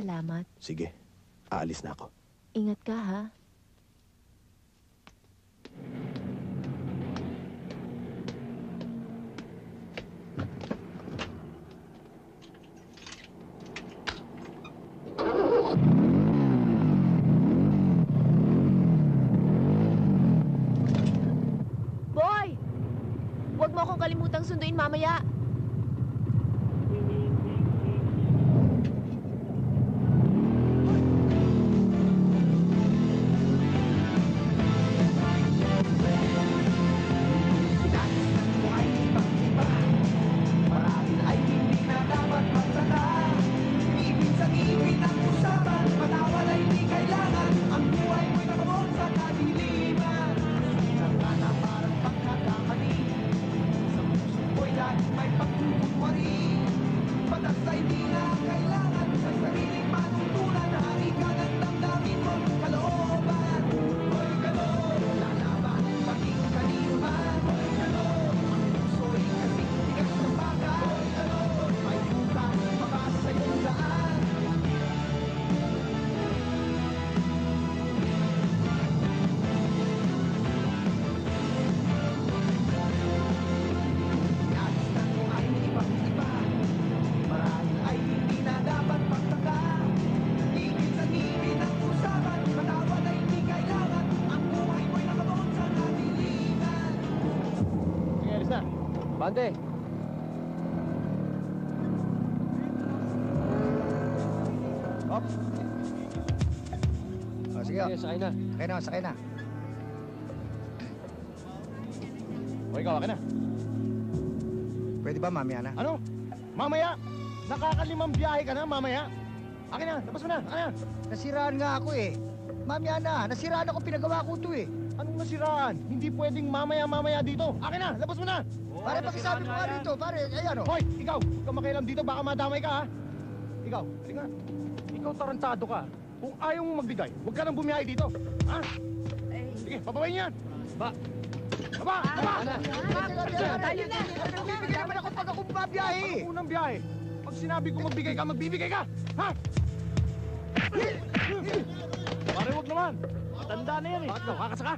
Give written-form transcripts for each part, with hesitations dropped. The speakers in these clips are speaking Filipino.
salamat. Sige, aalis na ako. Ingat ka, ha? Boy! Huwag mo akong kalimutang sunduin mamaya. Bante! Hop! Oh, sige. Sige, sakay na. Sakay na, sakay na. O ikaw, akin na. Pwede ba mamaya na? Ano? Mamaya? Nakakalimang biyahe ka na, mamaya? Akin na, labas mo na, akin na. Nasiraan nga ako eh. Mamaya na, nasiraan ako, pinagawa ko to eh. Anong nasiraan? Hindi pwedeng mamaya-mamaya dito. Akin na, labas mo na. Pare, pag-isabi mo nga rito, pare, ayan o. Hoy, ikaw, huwag kang makialam dito, baka madamay ka, ha? Ikaw, halika. Ikaw tarantado ka. Kung ayaw mong magbigay, huwag ka nang bumiyahe dito. Ha? Sige, pabawain yan. Baba! Baba! Tayo na! Bibigyan naman ako pag ako bumabiyahe. Ano unang biyahe? Pag sinabi ko magbigay ka, magbibigay ka! Ha? Pare, huwag naman. Matanda na yan eh. Bakit daw? Kakasaka?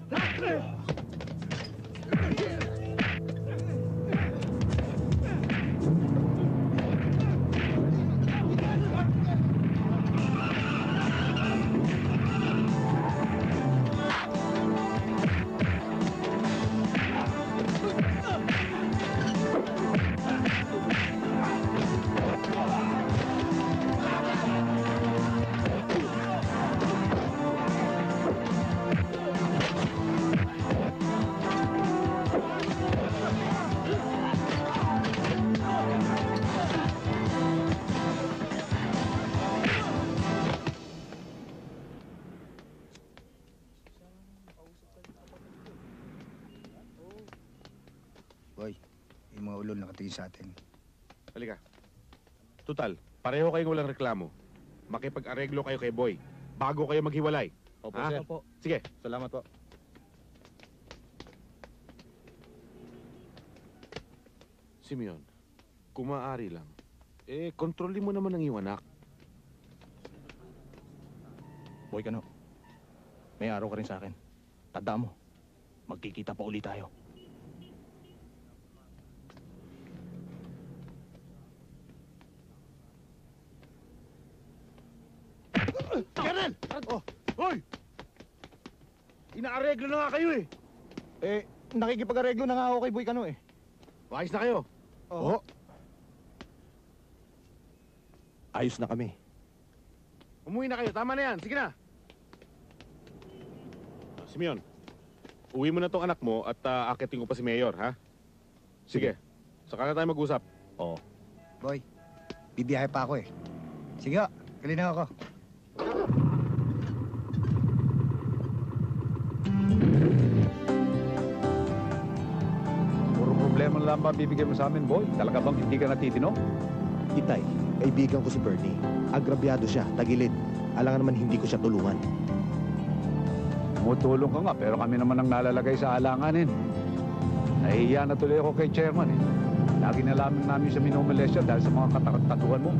Boy, yung mga ulol nakatingin sa atin. Halika. Tutal, pareho kayong walang reklamo. Makipag-areglo kayo kay Boy bago kayo maghiwalay. Opo, Ha? sir. Sige. Salamat po. Simeon, kung maaari lang, kontrolin mo naman ang iyong anak. Boy, Kano. May araw ka rin sa akin. Tandaan mo, magkikita pa ulit tayo. Kernel! Oh, hoy! Inaareglo na nga kayo eh. Nakikipag-areglo na nga ako kay Boy Kano eh. Ayos na kayo. Oo. Ayos na kami. Umuwi na kayo. Tama na yan. Sige na. Simeon, uwi mo na tong anak mo at akitin ko pa si Mayor, ha? Sige. Saka na tayo mag-usap. Oo. Boy, bibiyahe pa ako eh. Sige, kalina ako. Puro problema lang ba bibigyan mo sa amin, boy? Talaga bang hindi ka natitino? Itay, kaibigan ko si Bernie. Agrabyado siya, tagilid. Alangan naman hindi ko siya tulungan. Tumutulong ka nga, pero kami naman ang nalalagay sa alanganin. Nahihiya na tuloy ako kay Chairman eh. Lagi na lamang namin siya minumulestya dahil sa mga katakot-tatuhan mo.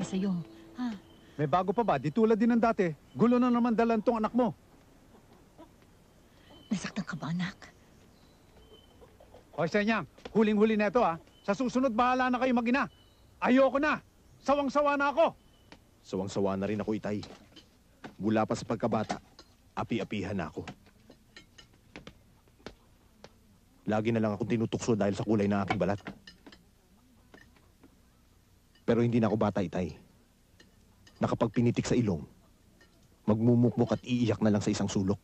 sa'yo. Ha? May bago pa ba? Di tulad din ng dati. Gulo na naman dalan tong anak mo. Nasaktan ka ba, anak? Hoy, Senyang, huling-huli na ito, ha? Sa susunod, bahala na kayo mag-ina. Ayoko na. Sawang-sawa na ako. Sawang-sawa na rin ako, Itay. Mula pa sa pagkabata, api-apihan na ako. Lagi na lang akong tinutukso dahil sa kulay ng aking balat. Pero hindi na ako bata, Itay. Nakapagpinitik sa ilong, magmumukmuk at iiyak na lang sa isang sulok.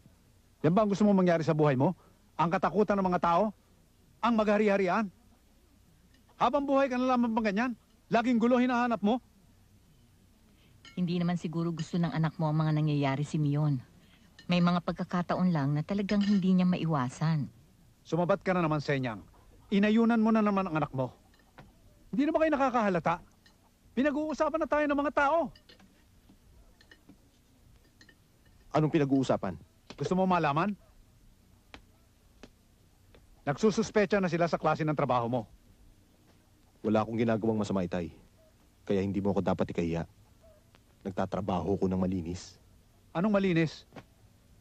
Yan ba ang gusto mo mangyari sa buhay mo? Ang katakutan ng mga tao? Ang maghari-harian? Habang buhay ka na lamang bang ganyan? Laging gulo hinahanap mo? Hindi naman siguro gusto ng anak mo ang mga nangyayari, Simeon. May mga pagkakataon lang na talagang hindi niya maiwasan. Sumabat ka na naman, Senyang. Inayunan mo na naman ang anak mo. Hindi na ba kayo nakakahalata? Pinag-uusapan na tayo ng mga tao. Anong pinag-uusapan? Gusto mo malaman? Nagsususpecha na sila sa klase ng trabaho mo. Wala akong ginagawang masama, Itay. Kaya hindi mo ako dapat ikahiya. Nagtatrabaho ko ng malinis. Anong malinis?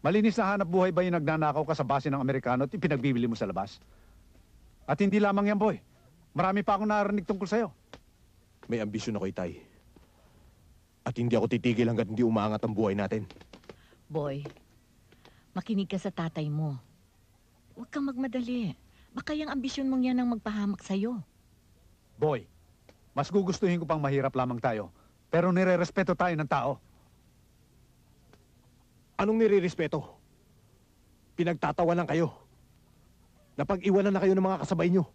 Malinis na hanap buhay ba yung nagnanakaw ka sa base ng Amerikano at ipinagbibili mo sa labas? At hindi lamang yan, boy. Marami pa akong narinig tungkol sa'yo. May ambisyon ako, Itay. At hindi ako titigil hanggat hindi umaangat ang buhay natin. Boy, makinig ka sa tatay mo. Huwag kang magmadali. Baka yung ambisyon mong yan ang magpahamak sa'yo. Boy, mas gugustuhin ko pang mahirap lamang tayo. Pero nire-respeto tayo ng tao. Anong nire-respeto? Pinagtatawa lang kayo. Napag-iwanan na kayo ng mga kasabay nyo.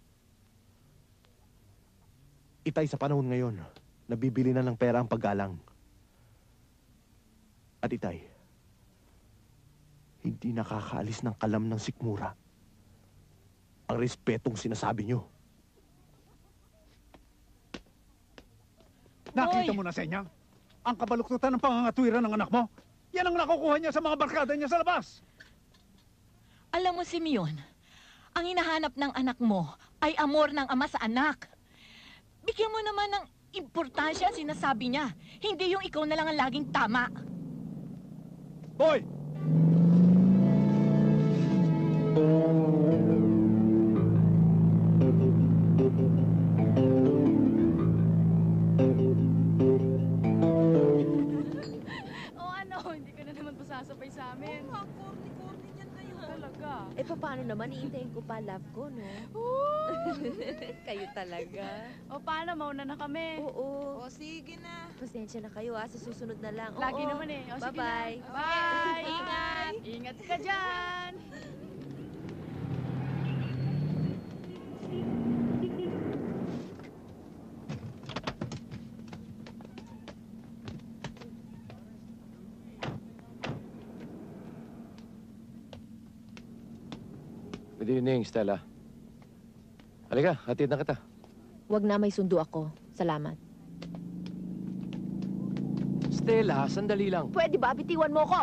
Itay, sa panahon ngayon, nabibili na ng pera ang paggalang. At Itay, hindi nakakaalis ng kalam ng sikmura ang respetong sinasabi nyo. Nakita mo na, Senyang? Ang kabaluktutan ng pangangatwiran ng anak mo? Yan ang nakukuha niya sa mga barkada niya sa labas. Alam mo, Simeon, ang hinahanap ng anak mo ay amor ng ama sa anak. Bigyan mo naman ng importansya ang sinasabi niya. Hindi yung ikaw na lang ang laging tama. Boy! O ano, hindi ka na naman pasasabay sa amin. Corny-corny niyan na yun. Talaga. Eh, paano naman? Iintayin ko pa, love ko, no? Kayo talaga. O paano, mauna na kami. Oo. O, sige na. Pasensya na kayo, Sa susunod na lang. Lagi Oo. naman eh. O, sige Bye-bye. na. Bye! Ingat! Ingat ka dyan! Good evening, Stella. Halika, hatid na kita. Wag na, may sundo ako. Salamat. Stella, sandali lang. Pwede ba? Bitiwan mo ko!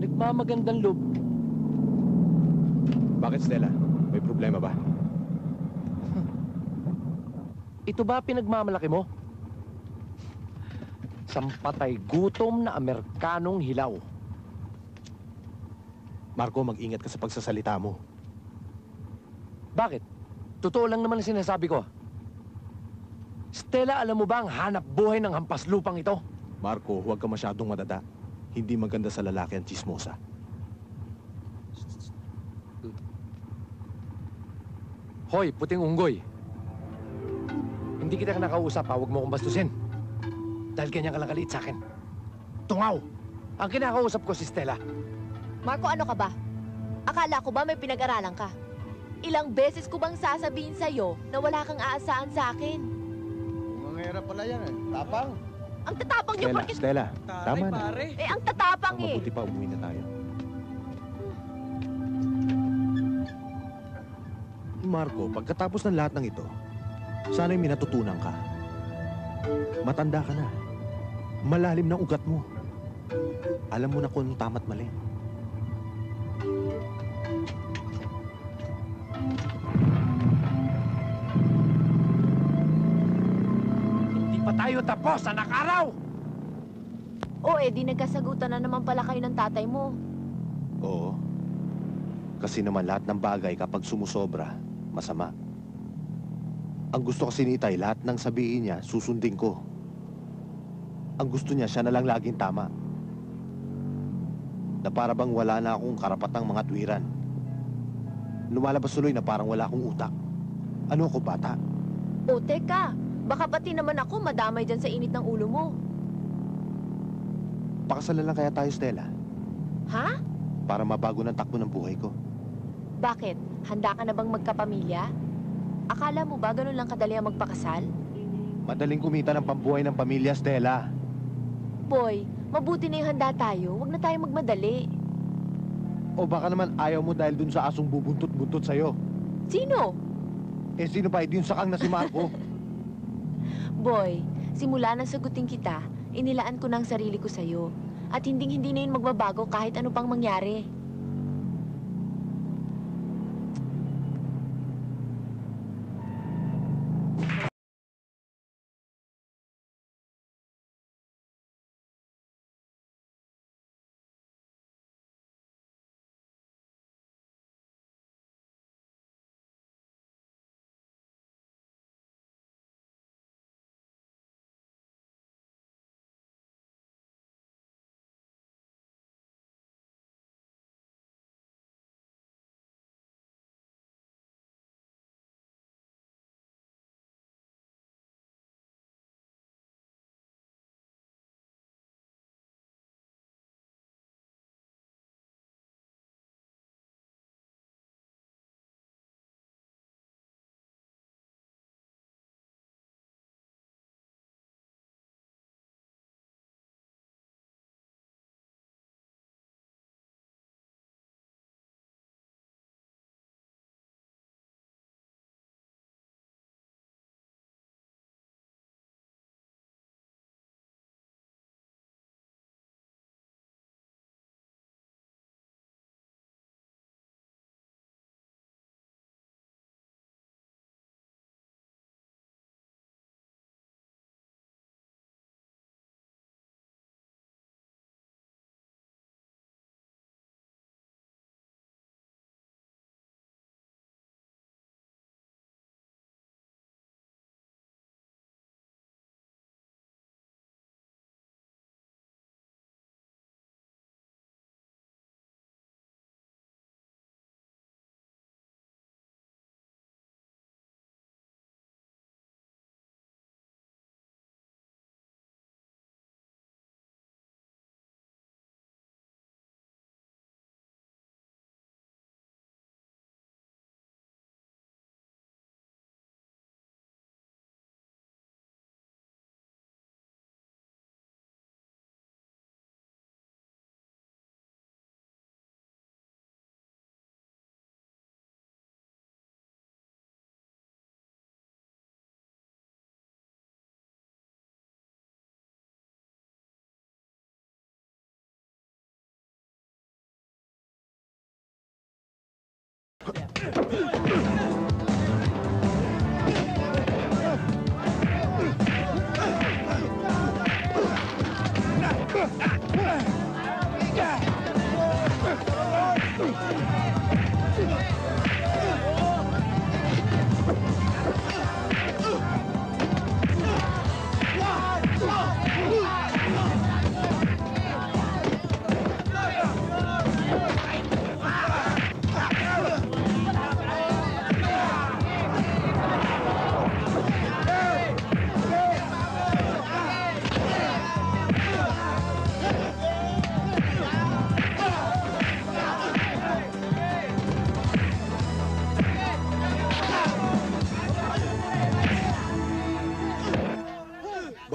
Nagmamagandang loob. Bakit, Stella? May problema ba? Ito ba pinagmamalaki mo? Sampatay gutom na Amerikanong hilaw. Marco, mag-ingat ka sa pagsasalita mo. Bakit? Totoo lang naman ang sinasabi ko. Stella, alam mo ba ang hanap buhay ng hampas lupang ito? Marco, huwag ka masyadong madada. Hindi maganda sa lalaki ang chismosa. Hoy, puting unggoy. Hindi kita nakausap, ha? Huwag mo akong bastusin. Dahil ganyan ka lang kaliit sa akin. Tungaw! Ang kinakausap ko si Stella. Marco, ano ka ba? Akala ko ba may pinag-aralan ka? Ilang beses ko bang sasabihin sa'yo na wala kang aasahan sa akin? Mangera pala yan, Tapang. Ang tatapang niyo porque... Stella, tama na. Eh, ang tatapang Ang mabuti pa, umuwi na tayo. Marco, pagkatapos ng lahat ng ito, sana'y may natutunan ka. Matanda ka na. Malalim ng ugat mo. Alam mo na kung anong tama't mali. Hindi pa tayo tapos, anak araw! O di nagkasagutan na naman pala kayo ng tatay mo. Oo. Kasi naman lahat ng bagay kapag sumusobra, masama. Ang gusto kasi ni Itay, lahat ng sabihin niya, susundin ko. Ang gusto niya, siya na lang laging tama. Na para bang wala na akong karapatang mga tuwiran. Lumalabas tuloy na parang wala akong utak. Ano ako, bata? O teka, baka pati naman ako madamay dyan sa init ng ulo mo. Pakasalan lang kaya tayo, Stella? Ha? Para mabago ng takbo ng buhay ko. Bakit? Handa ka na bang magkapamilya? Akala mo ba ganun lang kadali ang magpakasal? Madaling kumita ng pambuhay ng pamilya, Stella. Boy, mabuti na yung handa tayo. Huwag na tayo magmadali. O baka naman ayaw mo dahil dun sa asong bubuntot-buntot sa'yo. Sino? Eh sino pa? Hindi yung sakang na si Marco. Boy, simula nang sagutin kita, inilaan ko ng sarili ko sa'yo. At hinding-hindi na yun magbabago kahit ano pang mangyari.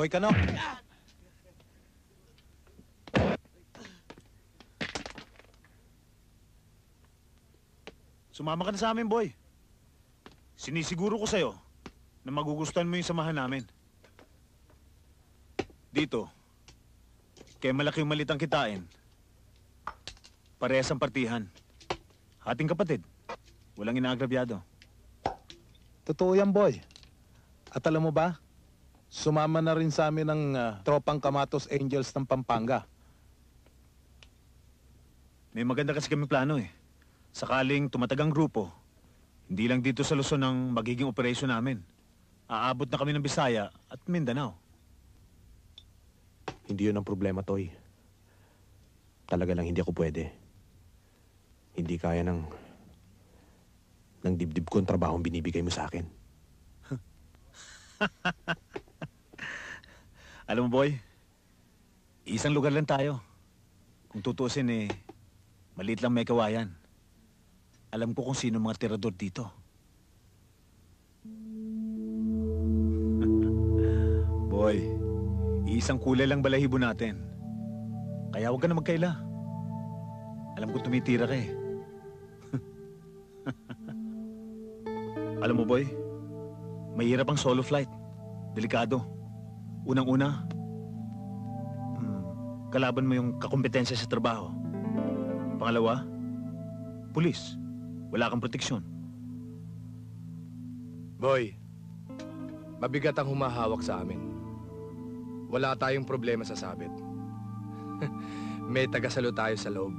Boy Kano. Sumama ka na sa amin, boy. Sinisiguro ko sa'yo na magugustuhan mo yung samahan namin. Dito, kaya malaking malitang kitain, parehas ang partihan. Hating kapatid, walang inaagrabyado. Totoo yan, boy. At alam mo ba, Sumama na rin sa amin ng tropang Kamatos Angels ng Pampanga. May maganda kasi kami plano eh. Sakaling tumatagang grupo, hindi lang dito sa Luzon ang magiging operasyon namin. Aabot na kami ng Bisaya at Mindanao. Hindi yun ang problema, Toy. Talaga lang hindi ako pwede. Hindi kaya ng dibdib ko ang trabahong binibigay mo sa akin. Alam mo, boy, isang lugar lang tayo. Kung tutusin eh, maliit lang may kawayan. Alam ko kung sino mga tirador dito. Boy, isang kulay lang balahibo natin. Kaya huwag ka na magkaila. Alam ko tumitira ka eh. Alam mo, boy, mahirap ang solo flight. Delikado. Unang-una, kalaban mo yung kakompetensya sa trabaho. Pangalawa, pulis. Wala kang proteksyon. Boy, mabigat ang humahawak sa amin. Wala tayong problema sa sabit. May tagasalo tayo sa loob.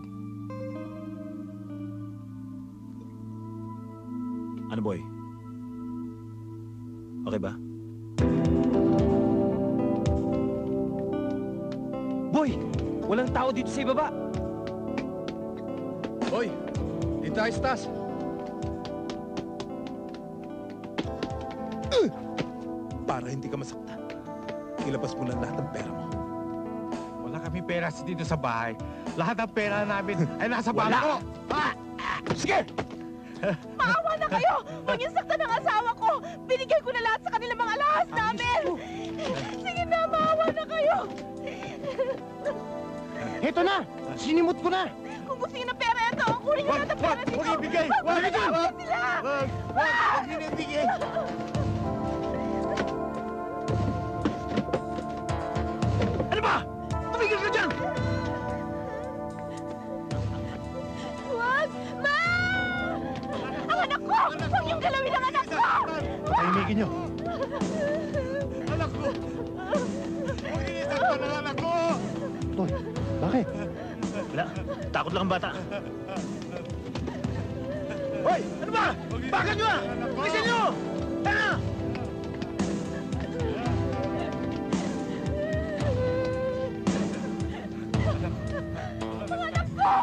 Ano, boy? Okay ba? Boy! Walang tao dito sa ibaba! Boy, dito tayo sa taas. Para hindi ka masaktan, ilabas mo na lahat ng pera mo. Wala kami pera dito sa bahay. Lahat ng pera namin ay nasa bangko. Sige! Maawa na kayo! Huwag niyo saktan ang asawa ko! Binigay ko na lahat sa kanilang mga alahas namin! Sige na, maawa na kayo! Ito na! Sinimot ko na! Kung gusto niyo ng pera ito, kunin niyo lahat ng pera dito! Huwag ibigay! Huwag ibigay! Huwag ibigay! Ano ba? Tumigil ka dyan! Huwag! Ma! Ang anak ko! Huwag niyong galawin ang anak ko! Tahimikin niyo! Anak ko! Huwag inisaktan ang anak ko! Toy, bakit? Wala. Takot lang ang bata. Hoy! Ano ba? Bakit nyo ah! Bilisan nyo! Tara! Ang anak ko!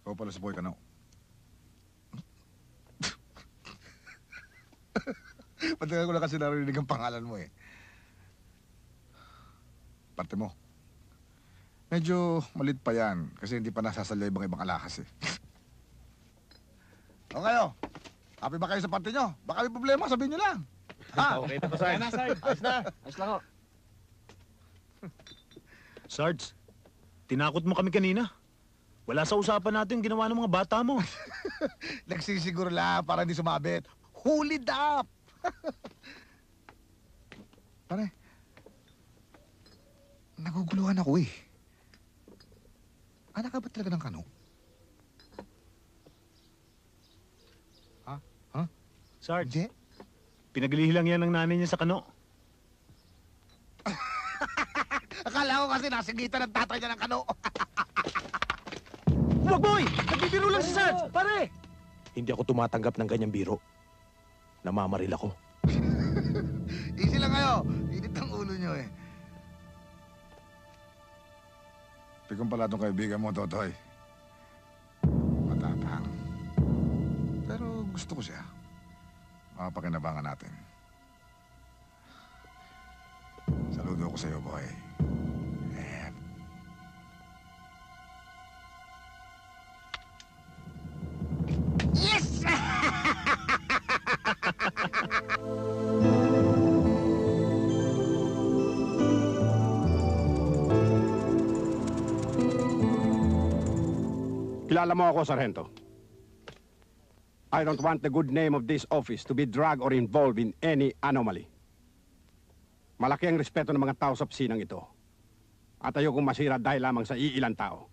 Ikaw pala si Boy Cano. Patagal ko lang kasi narinig ang pangalan mo eh. Parte mo. Medyo malit pa yan kasi hindi pa nasasalya ibang alakas eh. O kayo, happy ba kayo sa parte nyo? Baka may problema, sabihin nyo lang. Ha? Okay na pa, Sarge. Ayos na. Ayos lang ako. Sarge, tinakot mo kami kanina. Wala sa usapan natin ginawa ng mga bata mo. Nagsisiguro lang para hindi sumabit. Hold up! Pare, naguguluhan ako eh. Anak ka ba talaga ng Cano? Ha? Ha? Sarge, Hindi? pinaglihi lang yan ng nanay niya sa Cano. Akala ko kasi nasigitan ng tatay niya ng Cano. Wag, boy! Nagbibiro lang si Sarge! Pare! Hindi ako tumatanggap ng ganyang biro. Namamaril ako. Easy lang kayo. Init ang ulo nyo eh. Pikong pala itong kaibigan mo, Totoy. Matapang. Pero gusto ko siya. Makapakinabangan natin. Saludo ko sa'yo, boy. Yes! Kilala mo ako, Sargento. I don't want the good name of this office to be dragged or involved in any anomaly. Malaki ang respeto ng mga tao sa opisinang ito. At ayokong masira dahil lamang sa iilang tao.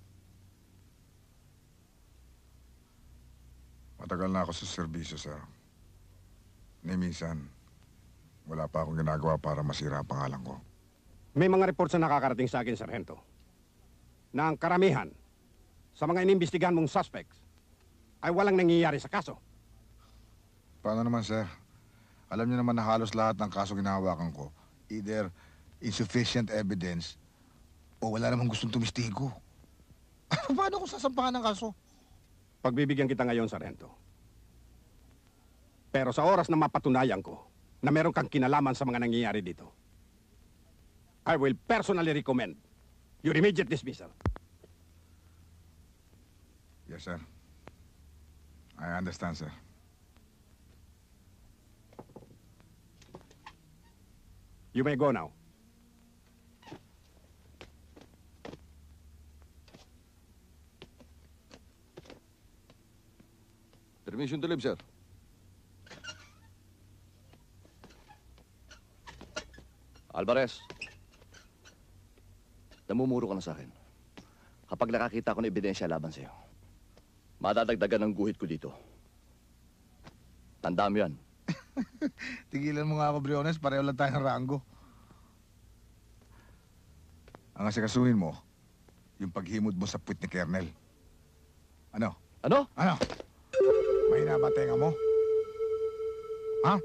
Matagal na ako sa serbisyo, sir. Ni minsan, wala pa akong ginagawa para masira ang pangalan ko. May mga reports na nakakarating sa akin, Sargento, na ang karamihan sa mga inimbestigahan mong suspects ay walang nangyayari sa kaso. Paano naman, sir? Alam niyo naman na halos lahat ng kaso ginahawakan ko, either insufficient evidence o wala namang gustong tumistigo. Paano ko sasampahan ng kaso? Pagbibigyan kita ngayon, Sargento. Pero sa oras na mapatunayan ko na meron kang kinalaman sa mga nangyayari dito, I will personally recommend your immediate dismissal. Yes, sir. I understand, sir. You may go now. Permission to leave, sir. Alvarez, namumuro ka na sa akin. Kapag nakakita ko ng ebidensya laban sa'yo, madadagdagan ng guhit ko dito. Tandaan mo yan. Tigilan mo nga ako, Briones. Pareho lang tayo ng ranggo. Ang asikasuhin mo, yung paghimod mo sa puwit ni Kernel. Ano? Ano? Ano? Mahina ba tenga mo? Ha?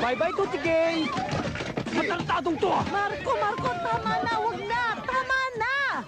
Bye-bye, Tuti Gay! Matartadong to ah! Marco, tama na! Huwag na! Tama na!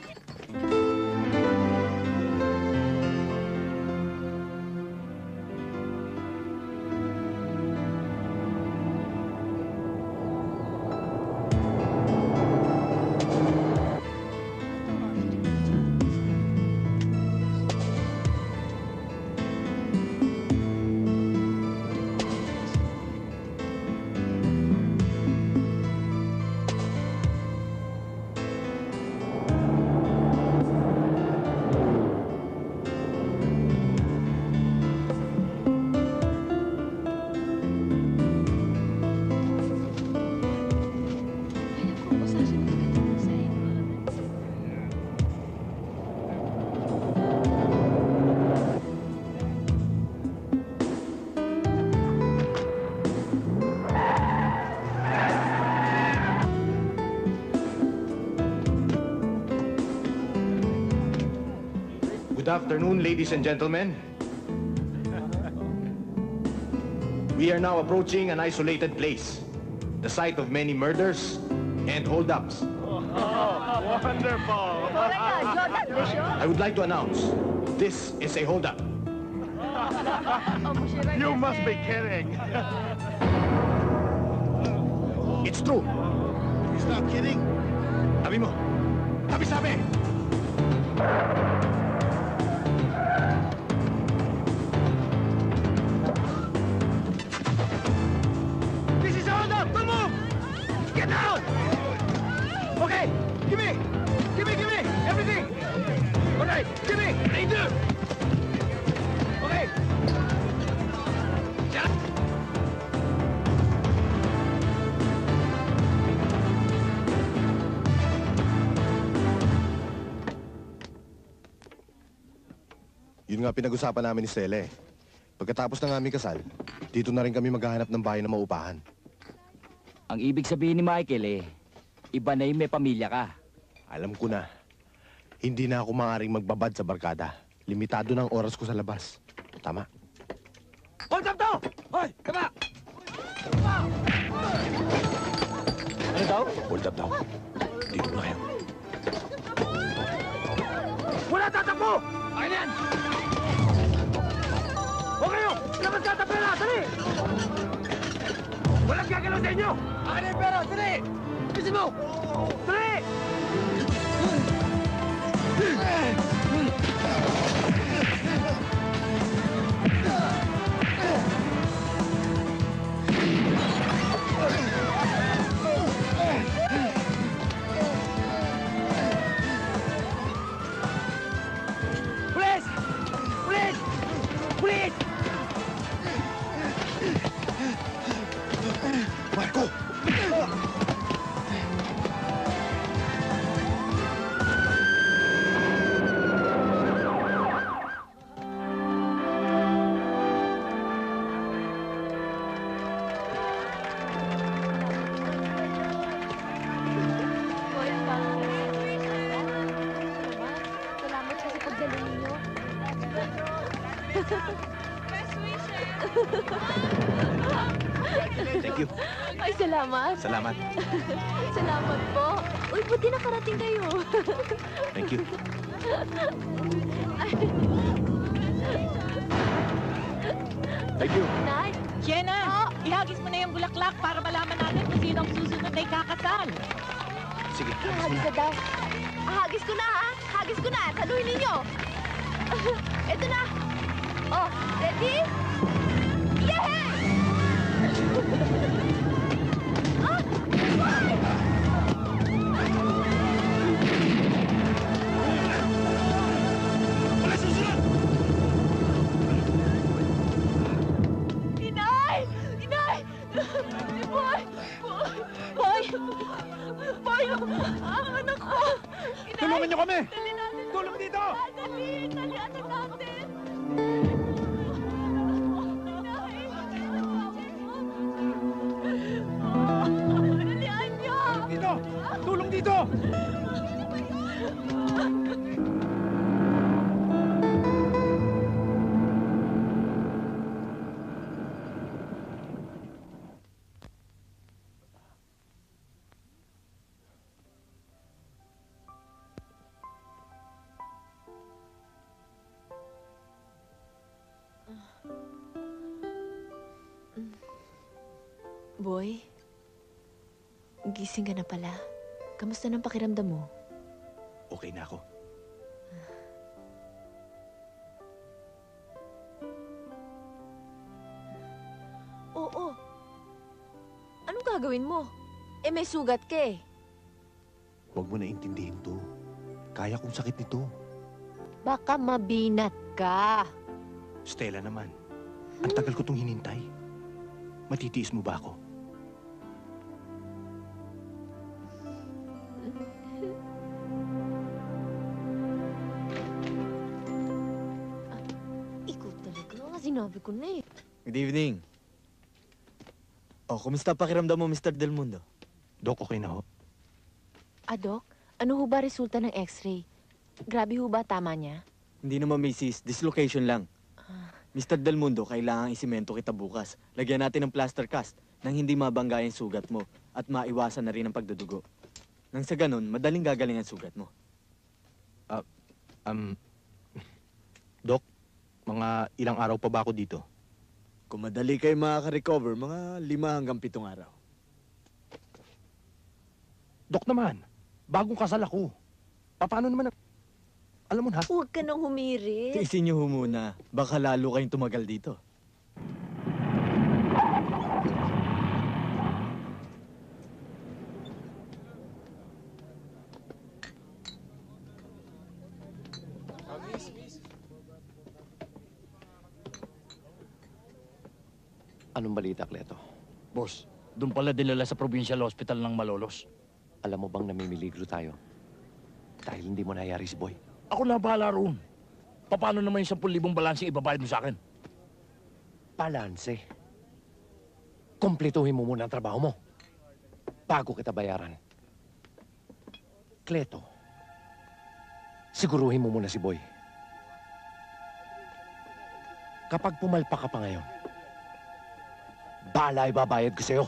Good afternoon, ladies and gentlemen. We are now approaching an isolated place, the site of many murders and holdups. Wonderful! I would like to announce, this is a holdup. You must be kidding. It's true. He's not kidding. Tabi mo. Tabi sabi! This is a holdup! Don't move! Get down! Okay, give me! Everything! All right, give me! Later! Okay! Yun nga pinag-usapan namin ni Stella eh. Pagkatapos ng aming kasal, dito na rin kami maghahanap ng bahay na maupahan. Ang ibig sabihin ni Michael iba na yung may pamilya ka. Alam ko na. Hindi na ako maaaring magbabad sa barkada. Limitado ng oras ko sa labas. Tama. Hold up to! Hoy, tama! Ano daw? Hold up daw. Dito na kayo. Wala tatakbo! Akin yan! Huwag kayo! Labas ka sa pera! Dali! Walang gagalaw sa inyo! Akin na yung pera! Dali! Bisin mo! Dali! Pulis! Pulis! Pulis! Marco! Salamat sa pagdala ninyo. Thank you. Ay, salamat. Salamat. Salamat po. Uy, buti nakarating kayo. Thank you. Thank you. Nay. Jenna, ihagis mo na yung bulaklak para malaman natin kung sino ang susunod na ikakasal. Sige, Hagis na daw. Hagis ko na, ha? Hagis ko na. Saluhin ninyo. Ito na. Oh, ready? Yay! Ah! Ay! Wala susunod! Inay! Inay! Boy! Boy! Boy! Ang anak ko! Inay! Tulungan niyo kami! Dali natin! Tulong dito! Dali! Dali natin natin! Dalian niyo! Dito! Tulong dito! Boy, gising ka na pala. Kamusta ng pakiramdam mo? Okay na ako. Oo. Anong gagawin mo? Eh, may sugat ka eh. Huwag mo na intindihin to. Kaya kong sakit nito. Baka mabinat ka. Stella naman, ang tagal ko itong hinintay. Matitiis mo ba ako? Ikaw talaga. Sinabi ko na eh. Good evening. Oh, kumusta pakiramdam mo, Mr. Del Mundo? Dok, okay na ho. Dok, ano ho ba resulta ng x-ray? Grabe ho ba tama niya? Hindi naman, Mrs. Dislocation lang. Mr. Del Mundo, kailangang isimento kita bukas. Lagyan natin ng plaster cast nang hindi mabangga yung sugat mo at maiwasan na rin ang pagdudugo. Nang sa ganun, madaling gagaling ang sugat mo. Dok, mga ilang araw pa ba ako dito? Kung madali kayo makaka-recover, mga 5 hanggang 7 araw. Dok naman, bagong kasal ako. Paano naman alam mo na? Huwag ka nang humirit. Tiisin niyo ho muna. Baka lalo kayong tumagal dito. Anong balita, Cleto? Boss, doon pala dinala sa provincial hospital ng Malolos. Alam mo bang namimiligro tayo? Dahil hindi mo nayari si Boy. Ako na bahala roon. Paano naman yung 10,000 balanse ibabayad mo sa akin? Balanse? Kumpletuhin mo muna ang trabaho mo. Bago kita bayaran. Cleto, siguruhin mo muna si Boy. Kapag pumalpa ka pa ngayon, bala ibabayad ko sa'yo.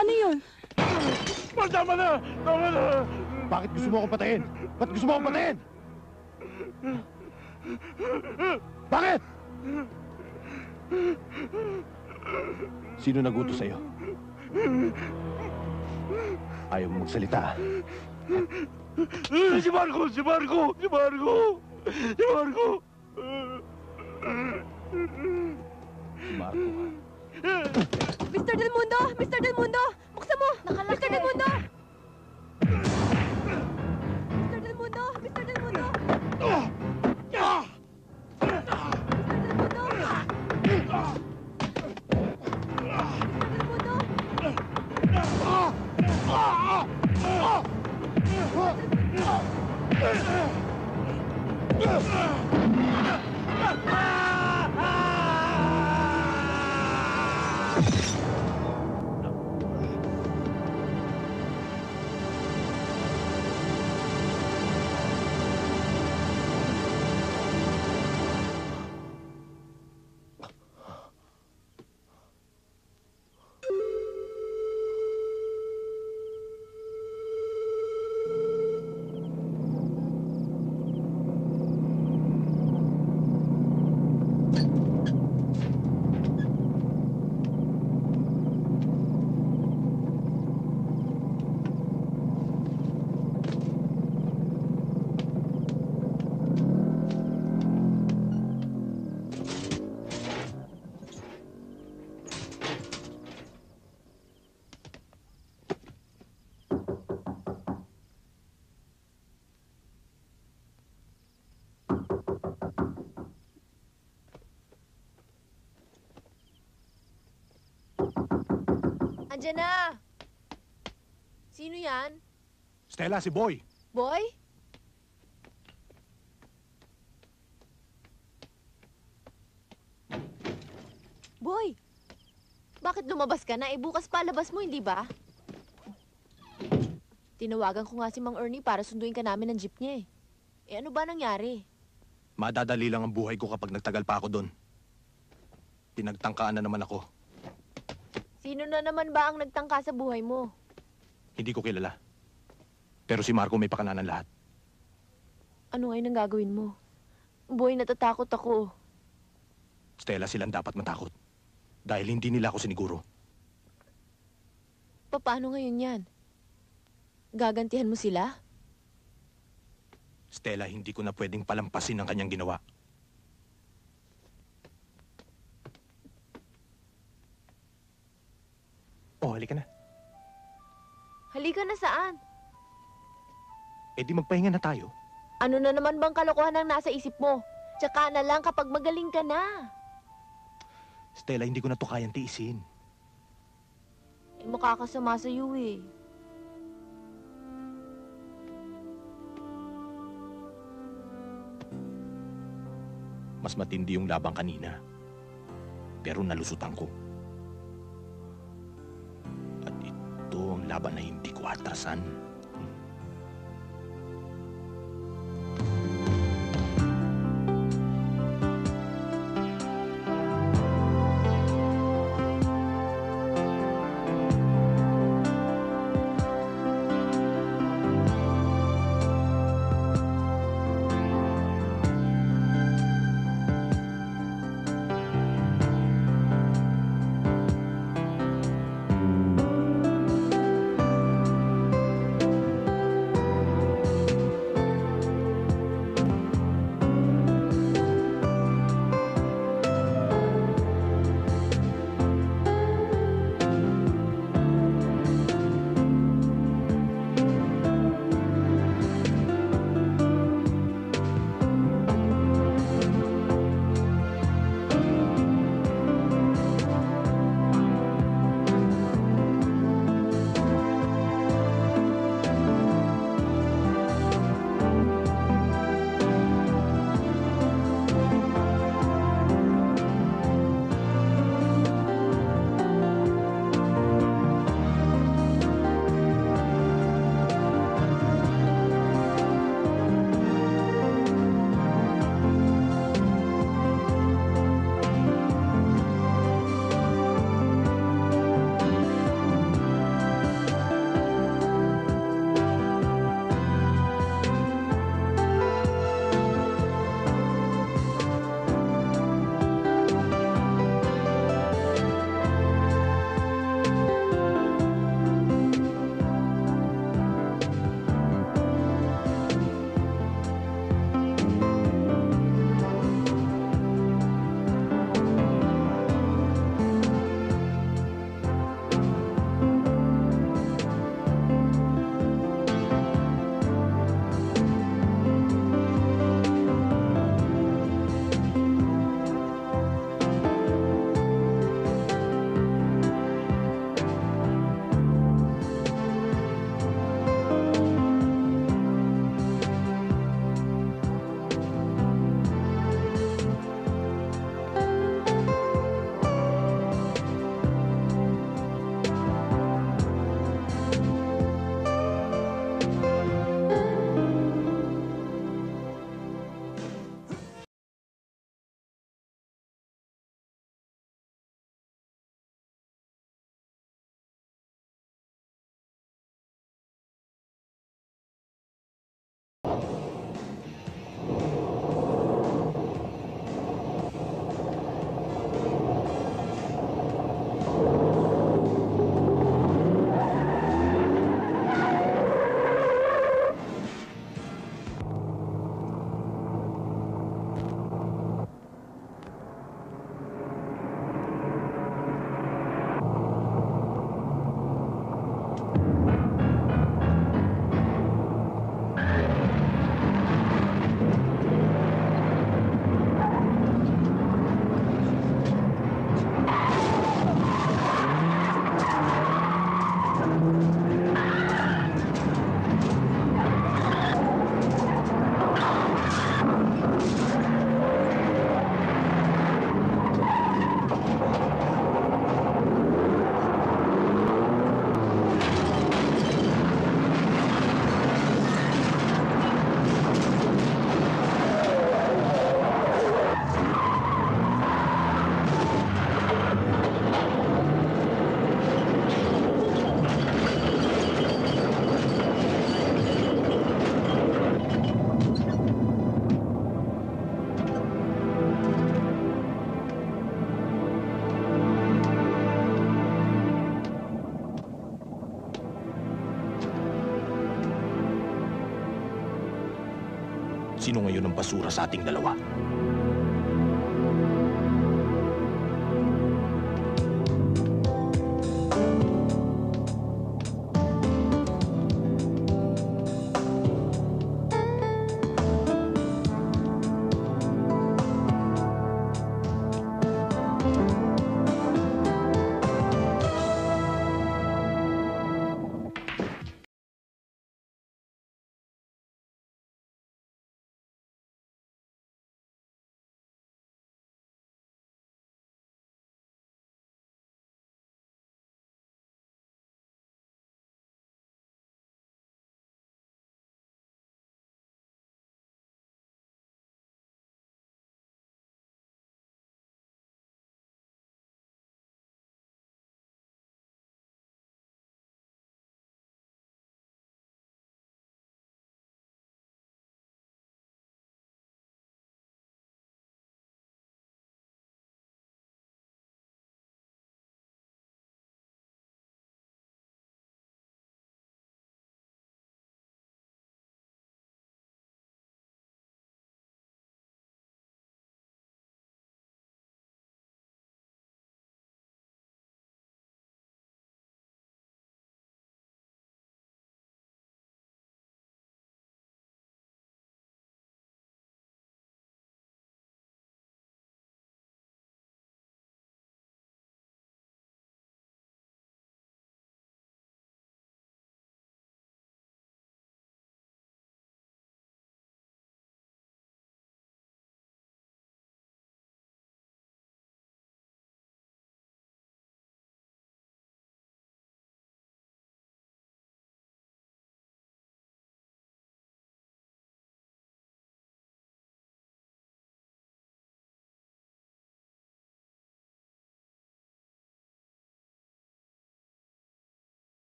Ano yun? Tama na! Tama na! Bakit gusto mo akong patayin? Ba't gusto mo akong patayin? Bakit? Sino nagutos sa'yo? Ayaw mo magsalita. Si Marco! Si Marco! Si Marco! Si Marco! Si Marco ka. Mr. Del Mundo! Mr. Del Mundo! Buksan mo! Nakalaki. Mr. Del Mundo! Mr. Del Mundo! Mr. Del Mundo! Nandiyan na. Sino yan? Stella, si Boy. Boy? Boy, bakit lumabas ka na? Bukas pa labas mo, hindi ba? Tinawagan ko nga si Mang Ernie para sunduin ka namin ng jeep niya eh. Ano ba nangyari? Madadali lang ang buhay ko kapag nagtagal pa ako doon. Pinagtangkaan na naman ako. Sino na naman ba ang nagtangka sa buhay mo? Hindi ko kilala. Pero si Marco may pakalanan lahat. Ano ngayon ang gagawin mo? Boy, natatakot ako. Stella, silang dapat matakot. Dahil hindi nila ako siniguro. Paano ngayon yan? Gagantihan mo sila? Stella, hindi ko na pwedeng palampasin ang kanyang ginawa. Oh, halika na. Halika na saan? Eh di magpahinga na tayo. Ano na naman bang kalokohan ang nasa isip mo? Tsaka na lang kapag magaling ka na. Stella, hindi ko na to kayang tiisin. Makakasama sa iyo eh. Mas matindi yung labang kanina. Pero nalusutan ko. At ito ang laban na hindi ko atrasan. Sino ngayon ang basura sa ating dalawa?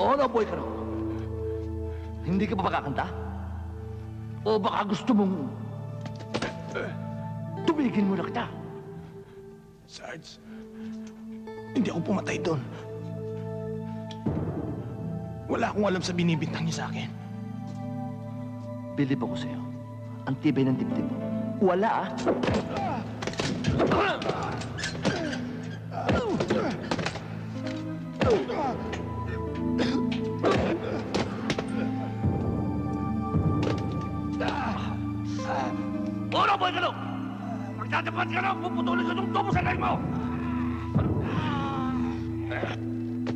O, nabuhay ka raw. Hindi ka pa makakanta? O baka gusto mong tumigil mo na kita? Sarge, hindi ako pumatay doon. Wala akong alam sa binibintang niya sa akin. Bilib ako sa'yo. Ang tibay ng dibdib mo. Wala, ah. Ora, boy ka no! Magtatapat ka no! Puputulin ko itong tubo sa leg mo!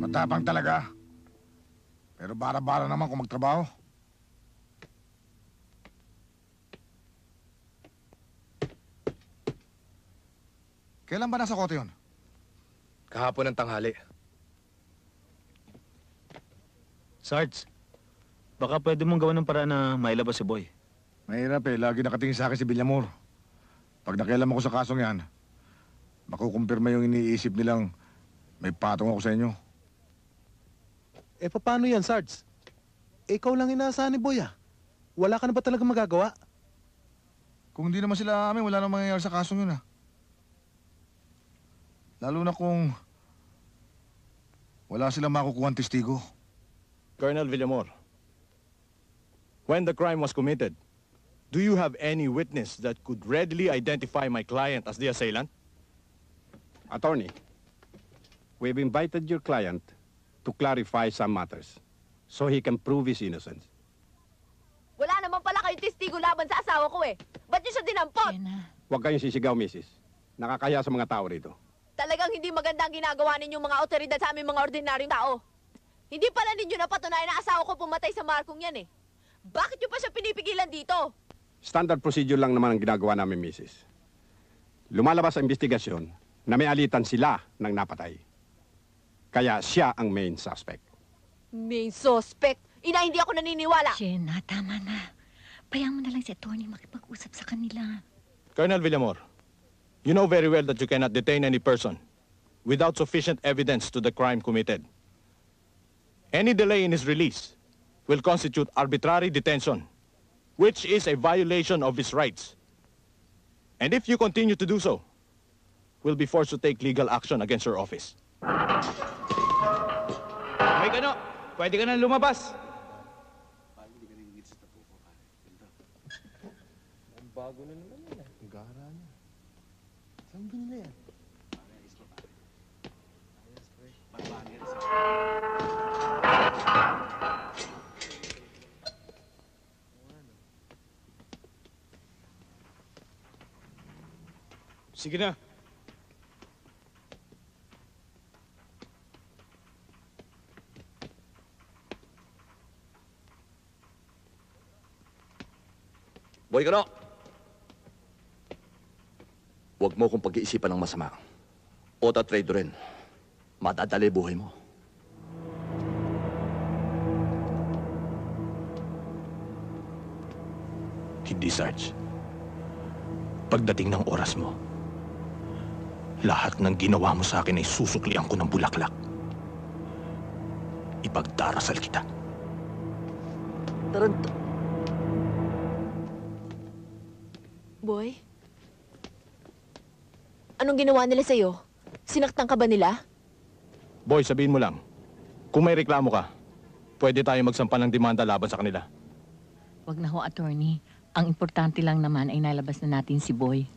Matapang talaga. Pero bara-bara naman kung magtrabaho. Kailan ba nasa kote yun? Kahapon ng tanghali. Sarge, baka pwede mong gawa ng paraan na mailabas si Boy. Mahirap eh. Lagi nakatingin sa akin si Villamor. Pag nakialam ako sa kasong yan, makukumpirma yung iniisip nilang may patong ako sa inyo. Eh, paano yan, Sarge? Ikaw lang inaasahan ni Boy, ah. Wala ka na ba talaga magagawa? Kung hindi naman sila amin, wala namang mangyayari sa kasong yun, ah. Lalo na kung wala silang makukuha testigo. Colonel Villamor, when the crime was committed, do you have any witness that could readily identify my client as the assailant? Attorney, we've invited your client to clarify some matters so he can prove his innocence. Wala naman pala kayong testigo laban sa asawa ko eh. Ba't niyo siya dinampot? Huwag kayong sisigaw, Mrs. Nakakaya sa mga tao rito. Talagang hindi maganda ang ginagawa ninyong mga otoridad sa aming mga ordinaryong tao. Hindi pala ninyo napatunayan na asawa ko pumatay sa markong yan eh. Bakit nyo pa siya pinipigilan dito? Standard procedure lang naman ang ginagawa namin, Mrs. Lumalabas ang investigasyon na may alitan sila ng napatay. Kaya siya ang main suspect. Main suspect? Ina, hindi ako naniniwala. Jenna, tama na. Payaan mo na lang si attorney makipag-usap sa kanila. Colonel Villamor, you know very well that you cannot detain any person without sufficient evidence to the crime committed. Any delay in his release will constitute arbitrary detention, which is a violation of his rights. And if you continue to do so, we'll be forced to take legal action against your office. May kano, pwede ka na lumabas. Bago na naman yan. Ang gara niya. Saan binila yan? Sige na. Boy Kano! Huwag mo kong pag-iisipan ng masama. O tatrade rin. Madadali buhay mo. Hindi, Sarge. Pagdating ng oras mo, lahat ng ginawa mo sa akin ay susuklian ko ng bulaklak. Ipagdarasal kita. Taranto. Boy? Anong ginawa nila sa'yo? Sinaktan ka ba nila? Boy, sabihin mo lang, kung may reklamo ka, pwede tayo magsampa ng demanda laban sa kanila. Wag na ho, attorney. Ang importante lang naman ay nalabas na natin si Boy.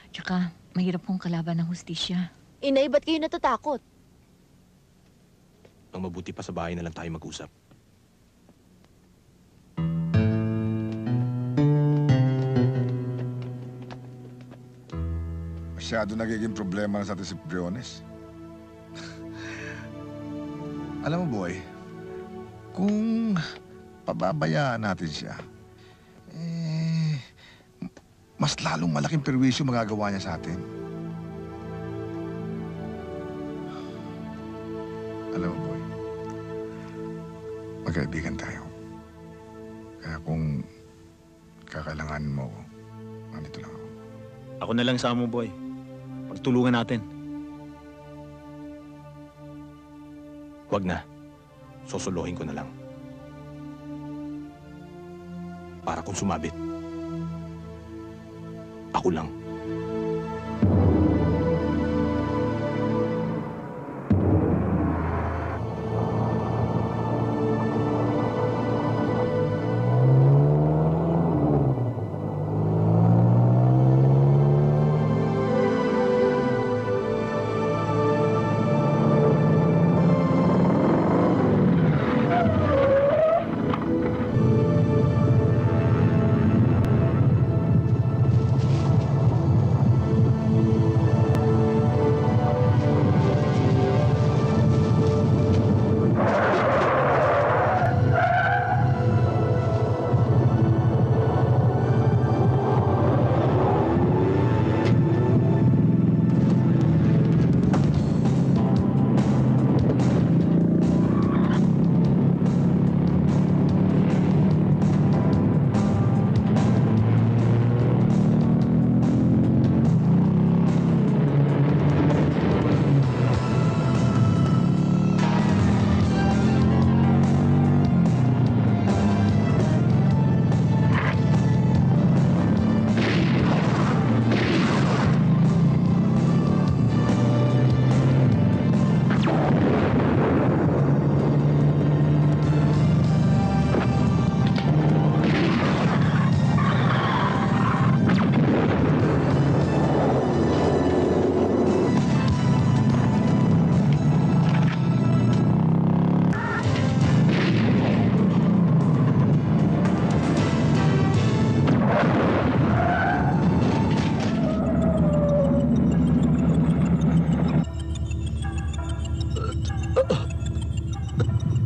Tsaka, mahirap pong kalaban ng hustisya. Inay, ba't kayo natatakot? Ang mabuti pa sa bahay na lang tayo mag-usap. Masyado nagiging problema na sa atin si Briones. Alam mo, boy, kung pababayaan natin siya, mas lalong malaking perwisyo magagawa niya sa atin. Alam mo, boy, magkaibigan tayo. Kaya kung kakailanganin mo ako, nandito lang ako. Ako na lang sa mo, boy. Pagtulungan natin. Huwag na. Sosolohin ko na lang. Para kung sumabit, ako lang.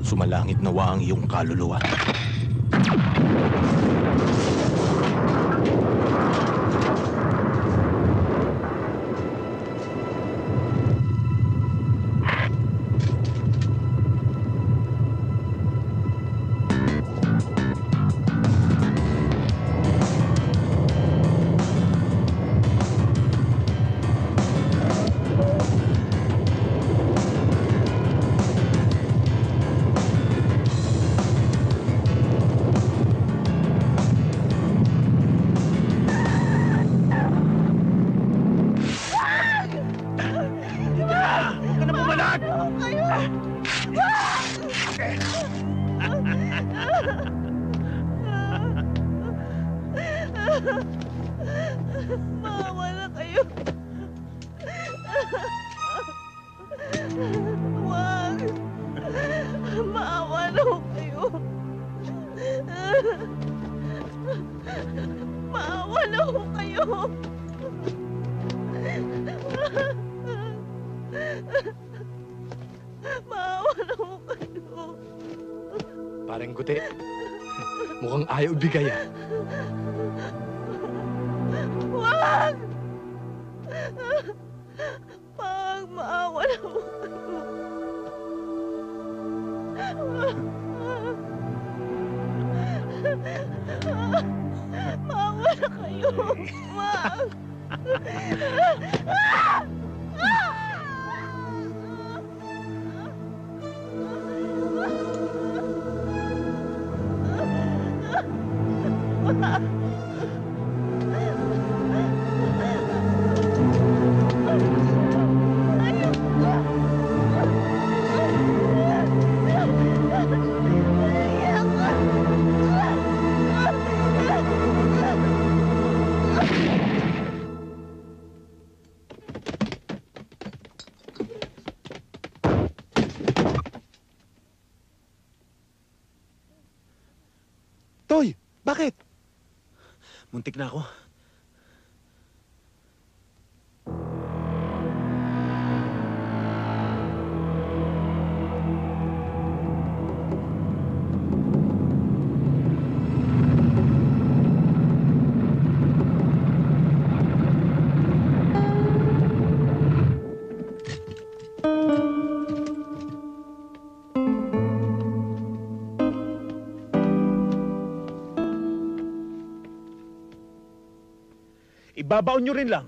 Sumalangit nawa ang iyong kaluluwa. Maawa na kayo. Wag. Maawa na ho kayo. Maawa na ho kayo. Maawa na ho kayo. Parang guti. Mukhang ayaw ibigay ah. Wag! Wag, maawa na ho kayo. Maawa na kayo. Wag! Toy, bakit? Muntik na ako. Ibabaon nyo rin lang.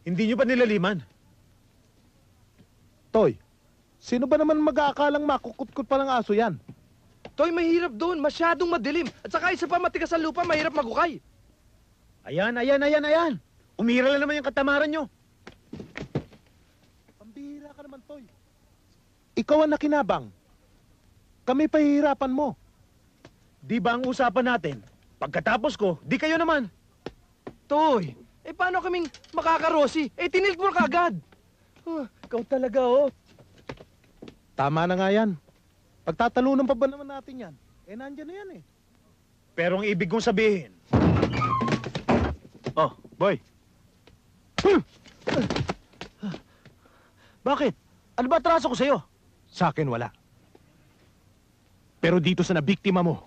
Hindi nyo ba nilaliman? Toy, sino ba naman mag-aakalang makukutkot pa ng aso yan? Toy, mahirap doon. Masyadong madilim. At saka isa pa matigas ang lupa, mahirap magukay. Ayan. Umira lang naman yung katamaran nyo. Pambihira ka naman, Toy. Ikaw ang nakinabang. Kami pahihirapan mo. Di ba ang usapan natin? Pagkatapos ko, di kayo naman. Toy, paano kaming makakarosi? Tinilt mo ka agad. Ikaw talaga, oh. Tama na nga yan. Pagtatalunan pa ba naman natin yan? Nandyan na yan eh. Pero ang ibig kong sabihin... Oh, boy. Bakit? Ano ba atraso ko sa'yo? Sa akin, wala. Pero dito sa nabiktima mo,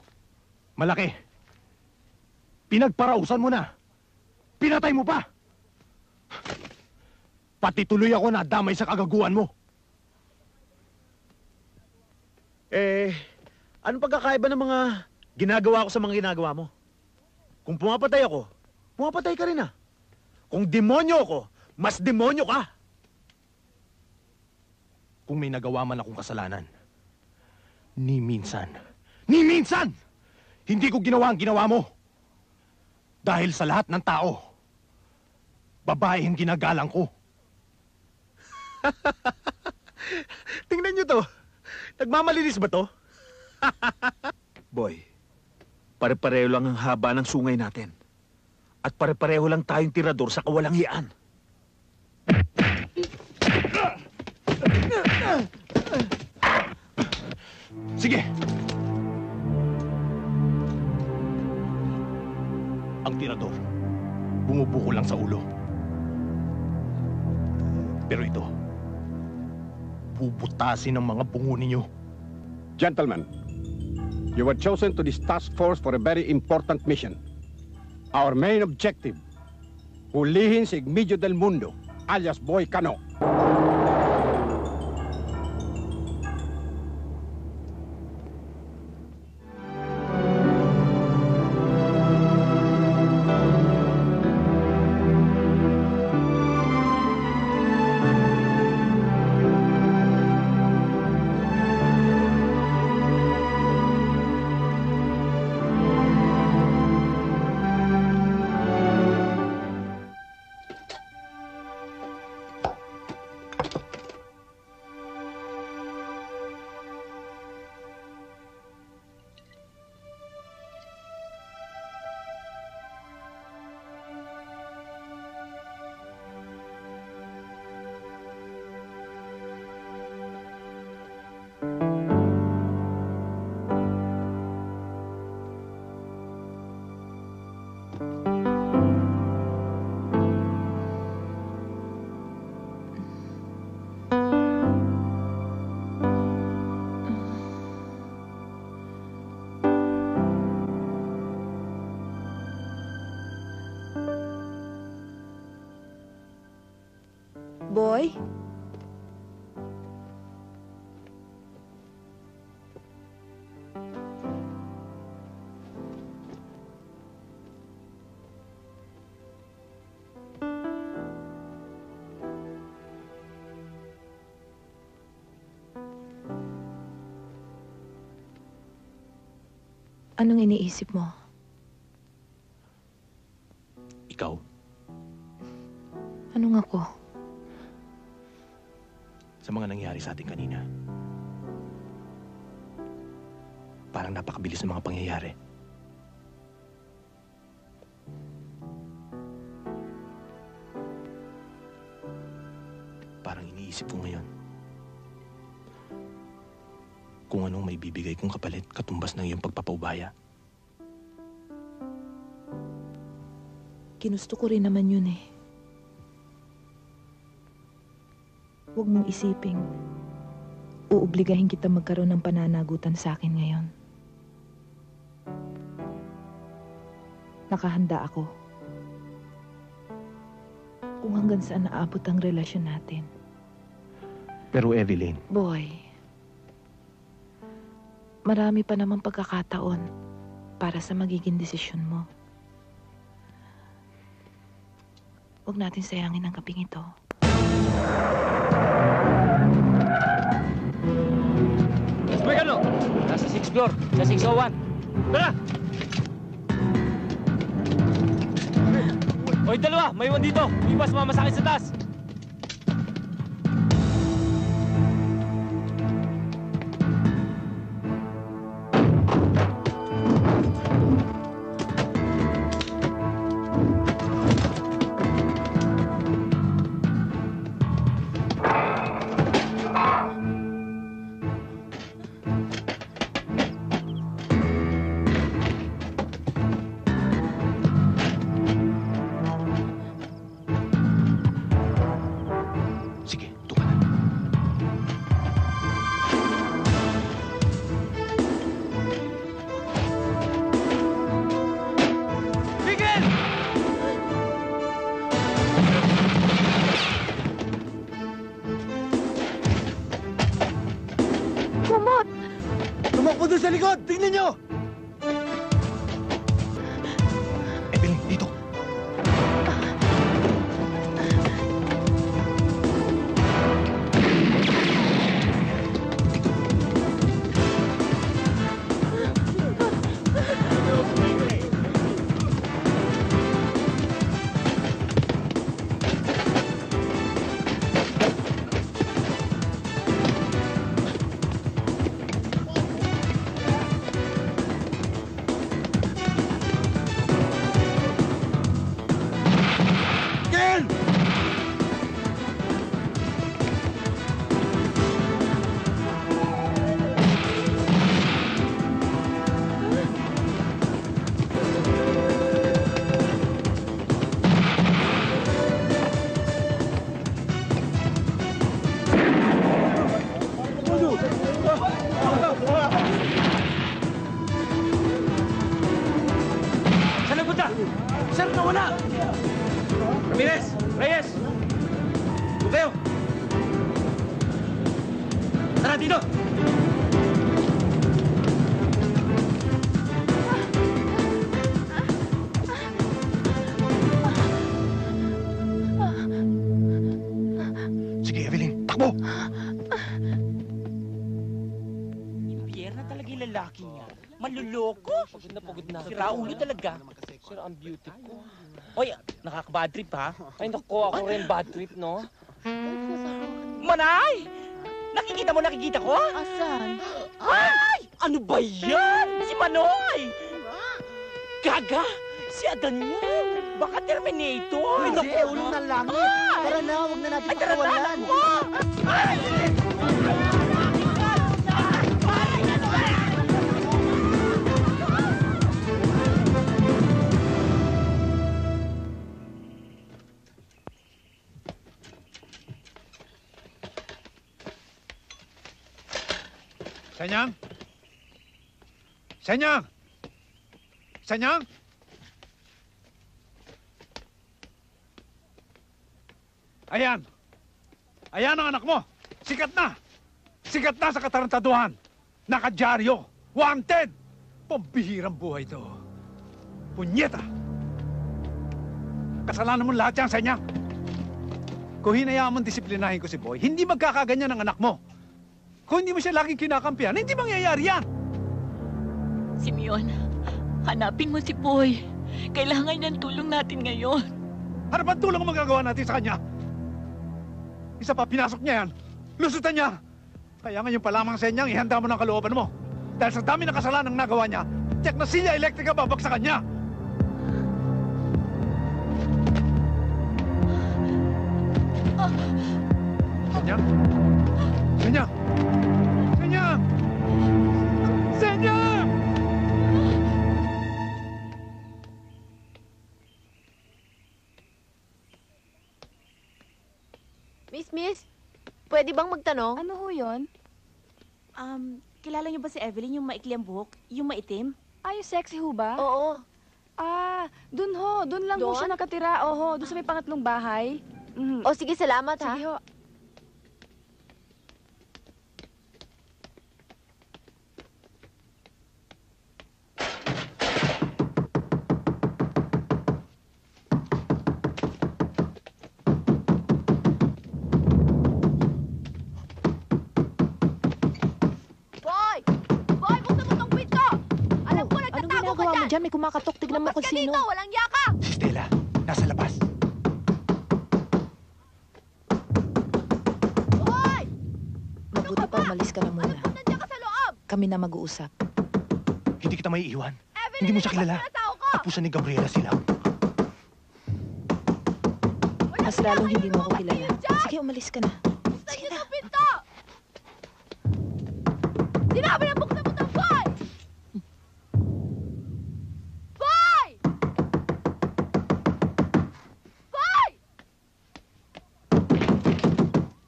malaki. Pinagparausan mo na. Pinatay mo pa! Pati tuloy ako na damay sa kagaguhan mo. Anong pagkakaiba ng mga ginagawa ko sa mga ginagawa mo? Kung pumapatay ako, pumapatay ka rin ah. Kung demonyo ako, mas demonyo ka. Kung may nagawa man akong kasalanan, ni minsan, hindi ko ginawa ang ginawa mo. Dahil sa lahat ng tao, babae ang ginagalang ko. Tingnan nyo to. Nagmamalinis ba to? Boy, pare-pareho lang ang haba ng sungay natin. At pare-pareho lang tayong tirador sa kawalang hiyaan. Sige! Ang tirador, bumubuko lang sa ulo. Pero ito, bubutasin ng mga bungo ninyo. Gentlemen, you were chosen to this task force for a very important mission. Our main objective, hulihin si Igmedio del Mundo, alias Boy Cano. Boy? Anong iniisip mo? Ikaw? Anong ako? Sa mga nangyari sa atin kanina. Parang napakabilis ng mga pangyayari. Parang iniisip ko ngayon kung anong may bibigay kong kapalit katumbas ng iyong pagpapaubaya. Ginusto ko rin naman yun eh. Huwag mong isiping uobligahin kita magkaroon ng pananagutan sa akin ngayon. Nakahanda ako. Kung hanggang saan naabot ang relasyon natin. Pero Evelyn, Boy, marami pa namang pagkakataon para sa magiging desisyon mo. Huwag natin sayangin ang gabing ito. Mekano! Nasa 6th floor, sa 601. Tara! Oy, dalawa! May iwan dito! Ibas mamasakit sa taas! Tumakbo doon sa likod! Tingnan nyo! Evelyn, dito! Saan nagpunta? Sir, nawala! Ramirez! Reyes! Doon kayo! Tara dito! Sige, Evelyn, takbo! Pierre na talaga yung lalaki niya. Maluloko. Pagod na. Si Raulo talaga. Sir, ang beauty ko. Oy, nakaka-bad trip ha? Ay, naku, ako rin bad trip, no? Manay! Nakikita ko? Asan? Ay! Ano ba yan? Si Manoy! Gaga! Si Adan yan! Baka Terminator! Ay, naku, ulo ng langit! Tara na, huwag na natin pakawalan! Ay! Senyang? Senyang! Senyang? Ayan. Ayan ang anak mo. Sikat na. Sikat na sa katarantaduhan. Nakadyaryo. Wanted. Pambihirang buhay to. Punyeta. Kasalanan mo lahat yan, Senyang. Kung hinayaan mong disiplinahin ko si Boy, hindi magkakaganyan ang anak mo. Kung hindi mo siya laging kinakampihan, hindi mangyayari yan. Simeon, hanapin mo si Boy. Kailangan niyan tulong natin ngayon. Ano bang tulong ang magagawa natin sa kanya? Isa pa, pinasok niya yan. Lusutan niya. Kaya ngayon pa lamang, Senyang, ihanda mo ng kalooban mo. Dahil sa dami ng kasalanan ng nagawa niya, tiyak na silya elektrika babag sa kanya. Senyang? Senyang! Senyang! Senyang! Miss, pwede bang magtanong? Ano ho yun? Kilala niyo ba si Evelyn, yung maikli ang buhok? Yung maitim? Ay, sexy ho ba? Oo. Dun lang ho siya nakatira. Oho, dun sa may pangatlong bahay. O sige, salamat ha. Sige ho. Boy! Boy, buksan mo tong pinto! Alam ko, nagtatago ka Anong ginagawa mo dyan? May kumakatok. Tignan mo Lumabas kung ka sino. dito! Walang yaka! Stella, nasa labas. Boy! Mabuti pa umalis ka na muna. Nandiyan ka sa loob! Kami na mag-uusap. Hindi kita maiiwan. Hindi mo siya kilala. Kapusan ni Gabriela sila. Mas lalong hindi mo ako kilala. Sige, umalis ka na. Sige na! Pinto! Sinabi na buksan mo tong boy! Boy! Boy!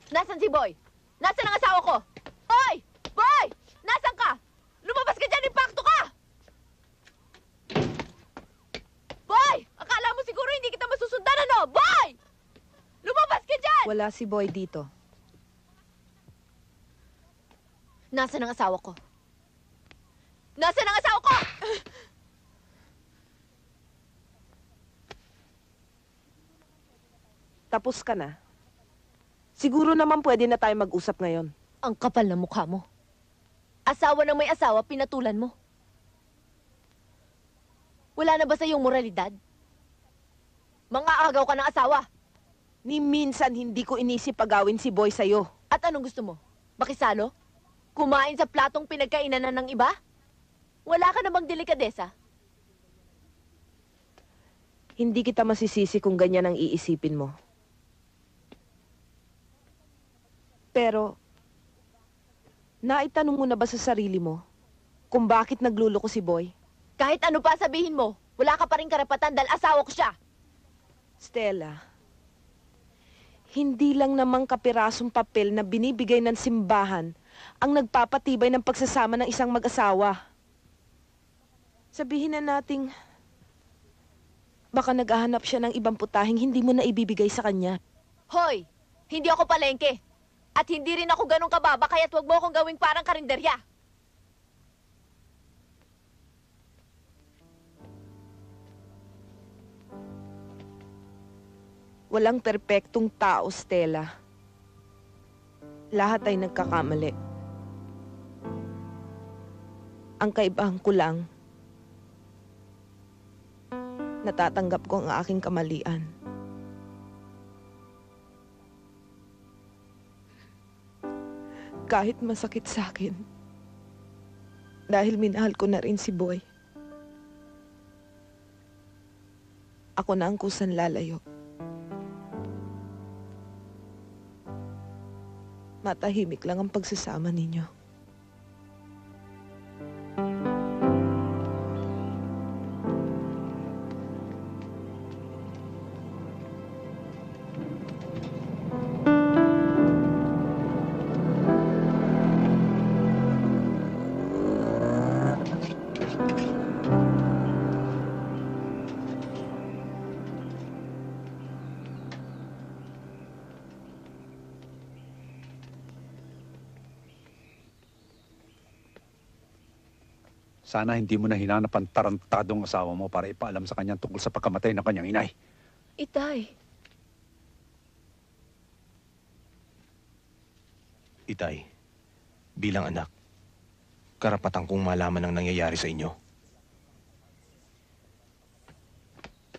Nasaan si Boy? Nasaan ang asawa ko? Boy! Boy! Nasaan ka? Lumabas ka dyan! Impakto ka! Boy! Akala mo siguro hindi kita masusundan, ano? Boy! Lumabas ka dyan! Wala si Boy dito. Nasaan ang asawa ko? Nasaan ang asawa ko? Tapos ka na. Siguro naman pwede na tayo mag-usap ngayon. Ang kapal na mukha mo. Asawa ng may asawa, pinatulan mo. Wala na ba sa iyong moralidad? Mang-aagaw ka ng asawa. Ni minsan hindi ko inisip pagawin si Boy sa'yo. At anong gusto mo? Makisalo? Kumain sa platong pinagkainan na ng iba? Wala ka na bang delikadesa? Hindi kita masisisi kung ganyan ang iisipin mo. Pero, naitanong mo na ba sa sarili mo kung bakit nagluloko si Boy? Kahit ano pa sabihin mo, wala ka pa rin karapatan dahil asawa ko siya. Stella, hindi lang namang kapirasong papel na binibigay ng simbahan ang nagpapatibay ng pagsasama ng isang mag-asawa. Sabihin na nating baka naghahanap siya ng ibang putahing hindi mo na ibibigay sa kanya. Hoy! Hindi ako palengke. At hindi rin ako ganun kababa, kaya't huwag mo akong gawing parang karinderya. Walang perpektong tao, Stella. Lahat ay nagkakamali. Ang kaibahan ko lang, natatanggap ko ang aking kamalian. Kahit masakit sa akin, dahil minahal ko na rin si Boy. Ako na ang kusang lalayo. Matahimik lang ang pagsasama ninyo. Sana hindi mo na hinanap ang tarantadong asawa mo para ipaalam sa kanya tungkol sa pagkamatay ng kanyang inay. Itay, Itay, bilang anak, karapatan kong malaman ang nangyayari sa inyo.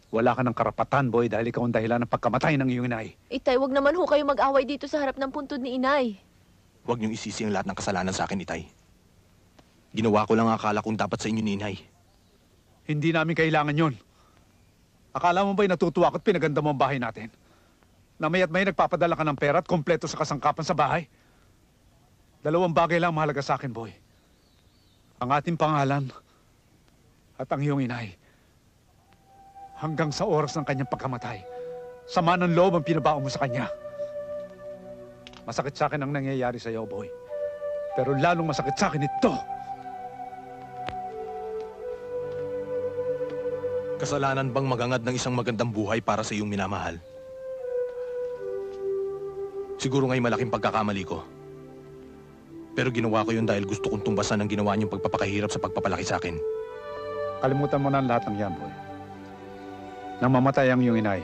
Wala ka ng karapatan, boy, dahil ikaw ang dahilan ng pagkamatay ng iyong inay. Itay, wag naman ho kayo mag-away dito sa harap ng puntod ni Inay. Huwag niyong isisi ang lahat ng kasalanan sa akin, Itay. Ginawa ko lang ang akala kong dapat sa inyo ni Inay. Hindi namin kailangan yon. Akala mo ba'y natutuwa ko't pinaganda mo ang bahay natin? Na maya't may nagpapadala ka ng pera at kompleto sa kasangkapan sa bahay? Dalawang bagay lang mahalaga sa akin, boy. Ang ating pangalan at ang iyong inay. Hanggang sa oras ng kanyang pagkamatay, sama ng loob ang pinabao mo sa kanya. Masakit sa akin ang nangyayari sa iyo, boy. Pero lalong masakit sa akin ito. Kasalanan bang magangad ng isang magandang buhay para sa iyong minamahal? Siguro nga'y malaking pagkakamali ko. Pero ginawa ko yun dahil gusto kong tumbasan ang ginawa niyong pagpapakahirap sa pagpapalaki sa akin. Kalimutan mo na ang lahat ng yan, boy. Nang mamatay ang iyong inay,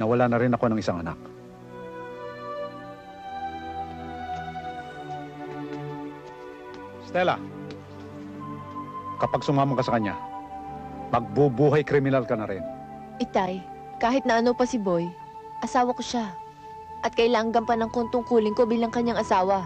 nawala na rin ako ng isang anak. Stella, kapag sumama ka sa kanya, magbubuhay kriminal ka na rin. Itay, kahit na ano pa si Boy, asawa ko siya. At kailangan gampanan ng tungkulin ko bilang kanyang asawa.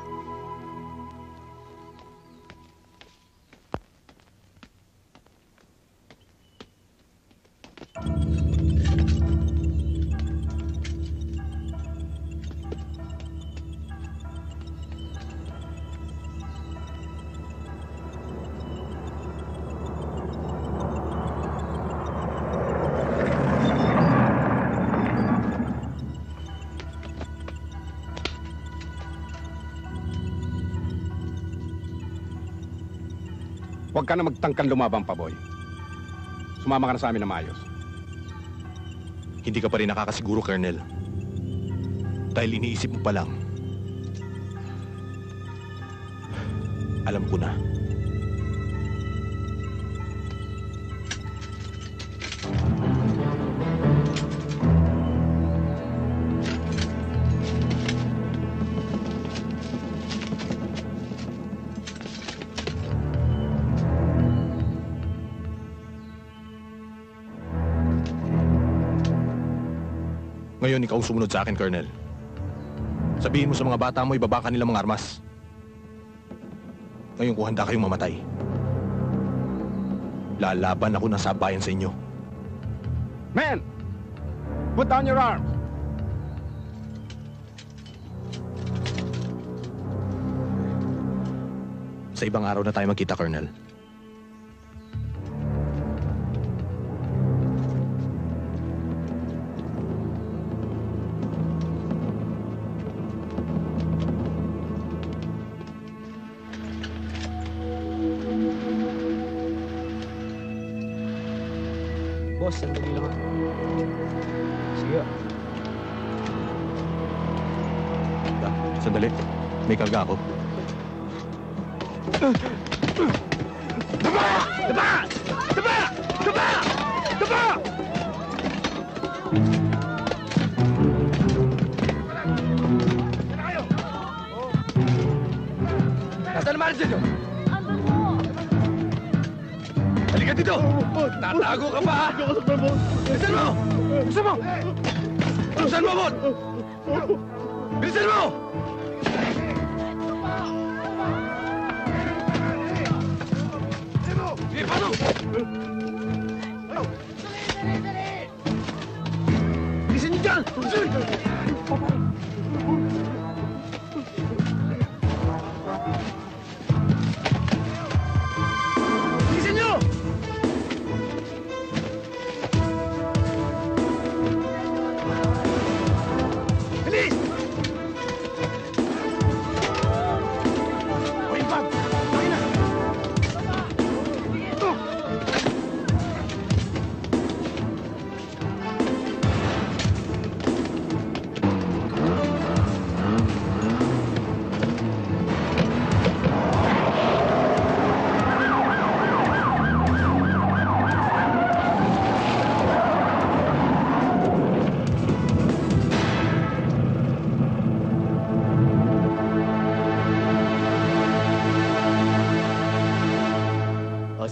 Huwag ka na magtangkan lumabang pa, Boy. Sumama ka na sa amin na maayos. Hindi ka pa rin nakakasiguro, Colonel. Dahil iniisip mo pa lang. Alam ko na. Ngayon, ikaw sumunod sa akin, Colonel. Sabihin mo sa mga bata mo, ibaba ka nila mga armas. Ngayon, kung handa kayong mamatay, lalaban ako ng sabayan sa inyo. Men! Put down your arms! Sa ibang araw na tayo magkita, Colonel. Boss, sandali lang. Sige. Sandali. May karga ako. Daba! Daba! Daba! Daba! Daba! Nasaan naman dito? Halika dito! Tatago ka pa, ha? Bilisan mo! Bilisan mo! Bilisan mo, Bon! Bilisan mo! Sige, paano? Bilisan niyo dyan! Bilisan! Bilisan niyo! Bilis! Hoy, Pam! Tayo na!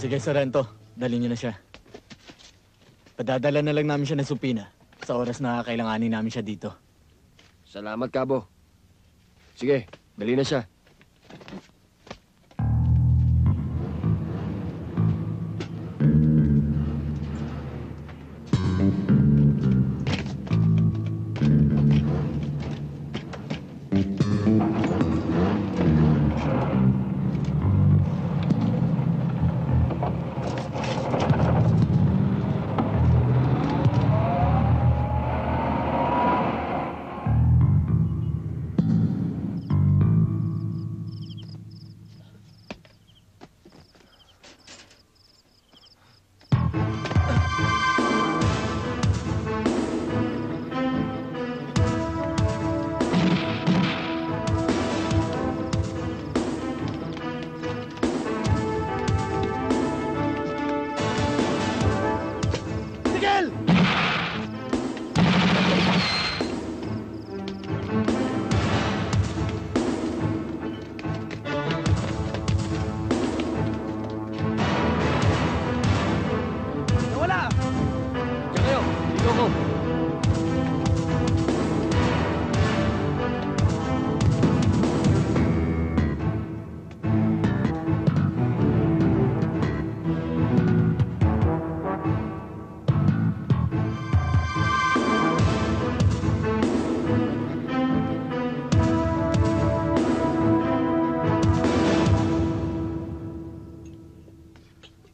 Sige, Sorrento. Dali niyo na siya. Padadala na lang namin siya ng supina sa oras na kailanganin namin siya dito. Salamat, Kabo. Sige, dali na siya.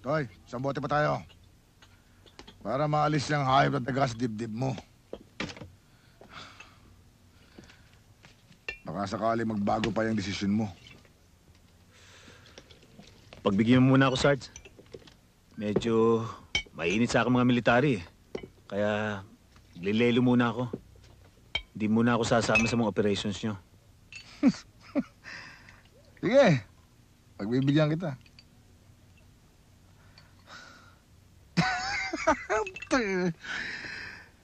Toy, isang bote pa tayo. Para maalis yung hayop na taga sa dibdib mo. Baka sakali magbago pa yung desisyon mo. Pagbigyan mo muna ako, Sarge. Medyo mainit sa akin mga military eh. Kaya lilelo muna ako. Hindi muna ako sasama sa mga operations nyo. Sige, pagbibigyan kita.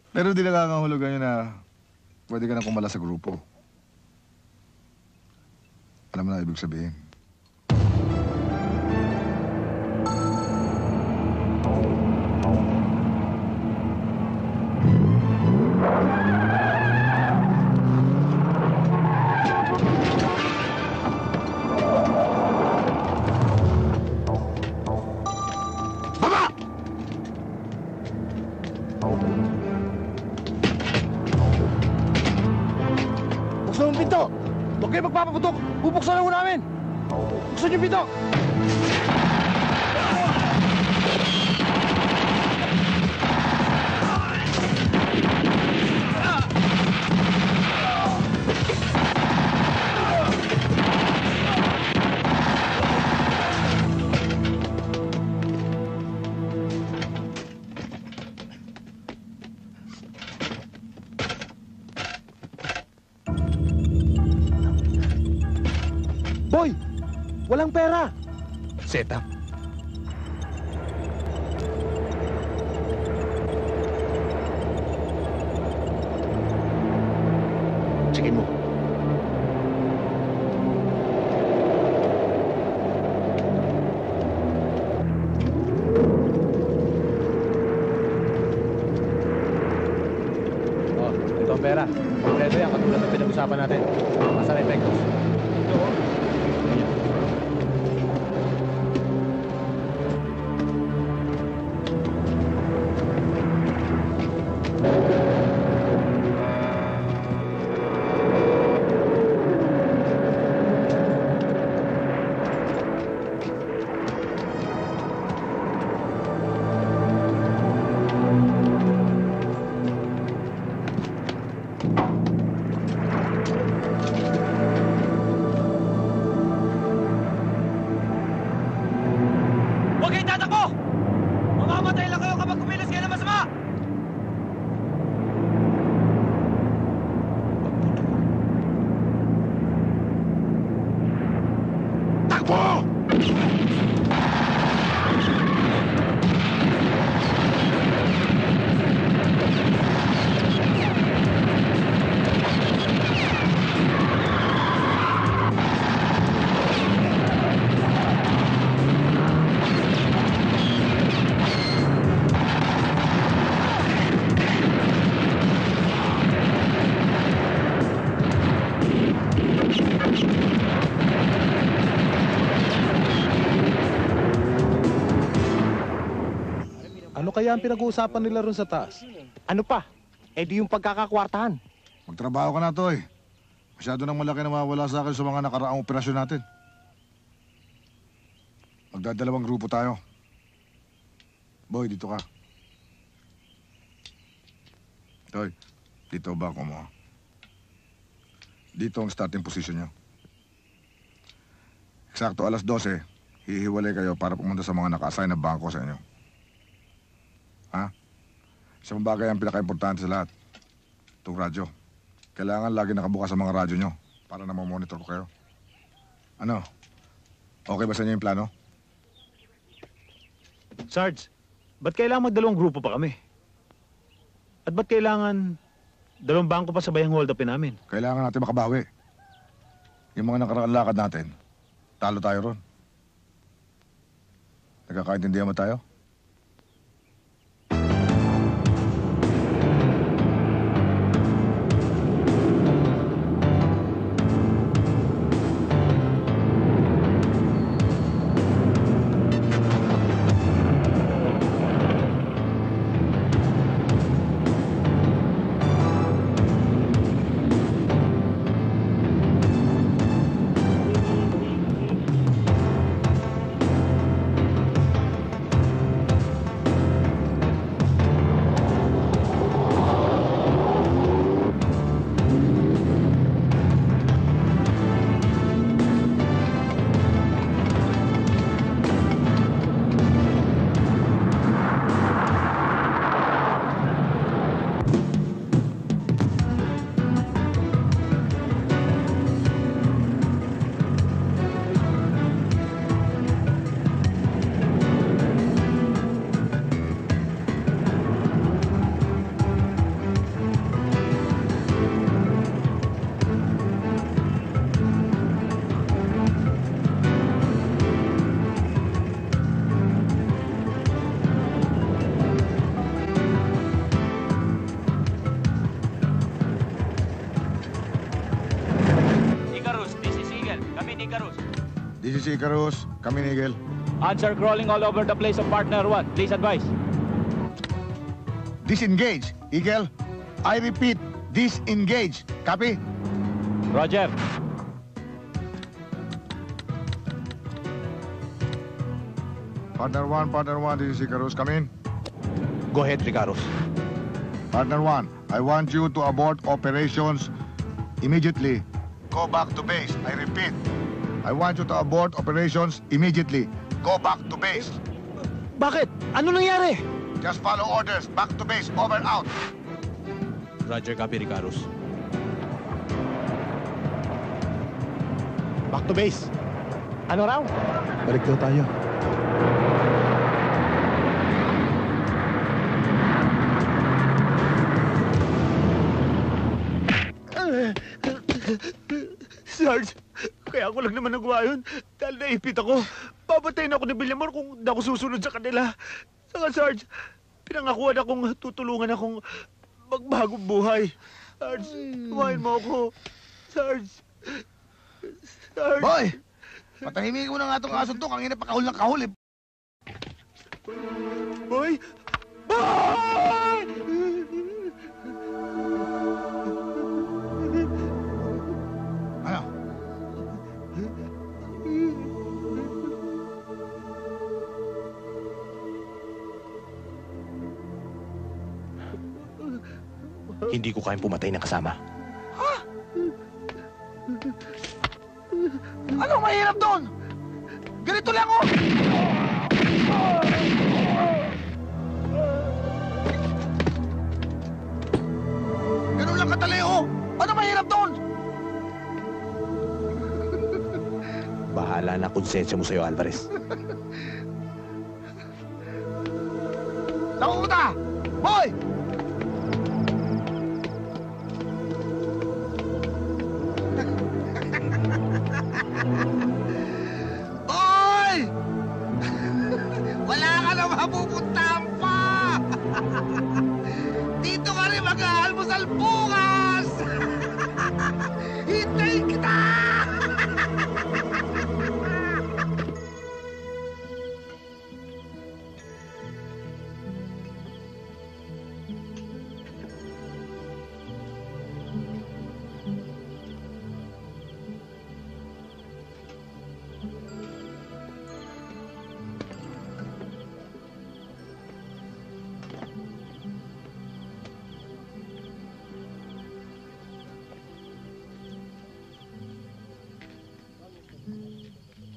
Pero di nakakahulugan yun na pwede ka na kumala sa grupo. Alam mo na ibig sabihin. Buksan yung pinto! Huwag kayo magpapaputok! Bubuksan na ho namin! Buksan yung pinto! Boy! Walang pera! Seta. Checkin mo. Oh, ito ang pera. Kompleto yan, katulad ng pinag-usapan natin. Masarap epektos. Ano kaya ang pinag-uusapan nila ron sa taas? Ano pa? Eh di yung pagkakakwartahan. Magtrabaho ka na, Toy. Masyado nang malaki na mawala sa akin sa mga nakaraang operasyon natin. Magdadalawang grupo tayo. Boy, dito ka. Toy, dito ba ako mo? Dito ang starting position nyo. Eksakto alas 12, hihiwalay kayo para pumunta sa mga naka-assign na bangko sa inyo. Ha? Isang bagay ang pinaka-importante sa lahat. Itong radyo. Kailangan lagi nakabukas sa mga radyo nyo para namamonitor ko kayo. Ano? Okay ba sa inyo yung plano? Sarge, ba't kailangan magdalawang grupo pa kami? At ba't kailangan dalawang bangko pa sabayang hold-upin namin? Kailangan natin makabawi. Yung mga nakaraang lakad natin, talo tayo ron. Nagkakaintindihan mo tayo? This is Icarus. Kami Nigel. Answer crawling all over the place of Partner 1. Please advise. Disengage, Eagle. I repeat, disengage. Copy? Roger. Partner 1, this is Icarus. Come in. Go ahead, Ricaros. Partner 1, I want you to abort operations immediately. Go back to base. I repeat, I want you to abort operations immediately. Go back to base. Bakit? Ano nangyari? Just follow orders. Back to base. Over, out. Roger, copy, Ricaros. Back to base. Ano raw? Balik daw tayo. Sarge, kaya ako lang naman nagawa yun dahil naipit ako. Papatayin ako ni Villamor kung di ako susunod sa kanila. Saka Sarge, pinangakuan akong tutulungan akong magbagong buhay. Sarge, kumain mo ako. Sarge. Sarge. Boy! Patahimik mo na nga itong asong to. Kangina pa kahul ng kahul eh. Boy! Boy! Ano? Hindi ko kayang pumatay ng kasama. Ha? Anong mahirap doon? Ganito lang oh! Ganun lang katali oh! Ano mahirap doon? Bahala na konsensya mo sa'yo, Alvarez. Nakukuta! Boy! Boy! Wala ka na mapupuntahan pa! Dito ka rin mag-aalmusal bukas! Hintayin kita!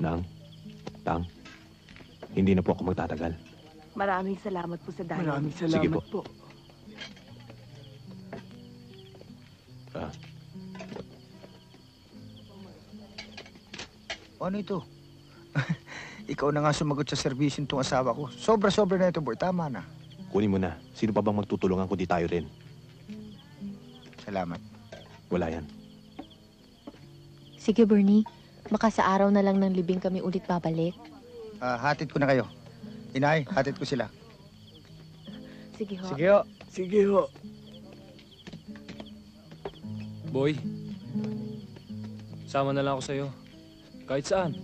Nang, Tang, hindi na po ako magtatagal. Maraming salamat po sa dahil. Maraming salamat Sige po. Ano ito? Ikaw na nga sumagot sa servisyo nitong asawa ko. Sobra-sobra na ito, boy. Tama na. Kunin mo na. Sino pa bang magtutulungan kundi tayo rin? Salamat. Wala yan. Sige, Bernie. Baka sa araw na lang ng libing kami ulit babalik. Hatid ko na kayo. Inay, hatid ko sila. Sige ho. Sige ho. Sige ho. Boy, sama na lang ako sa'yo. Kahit saan.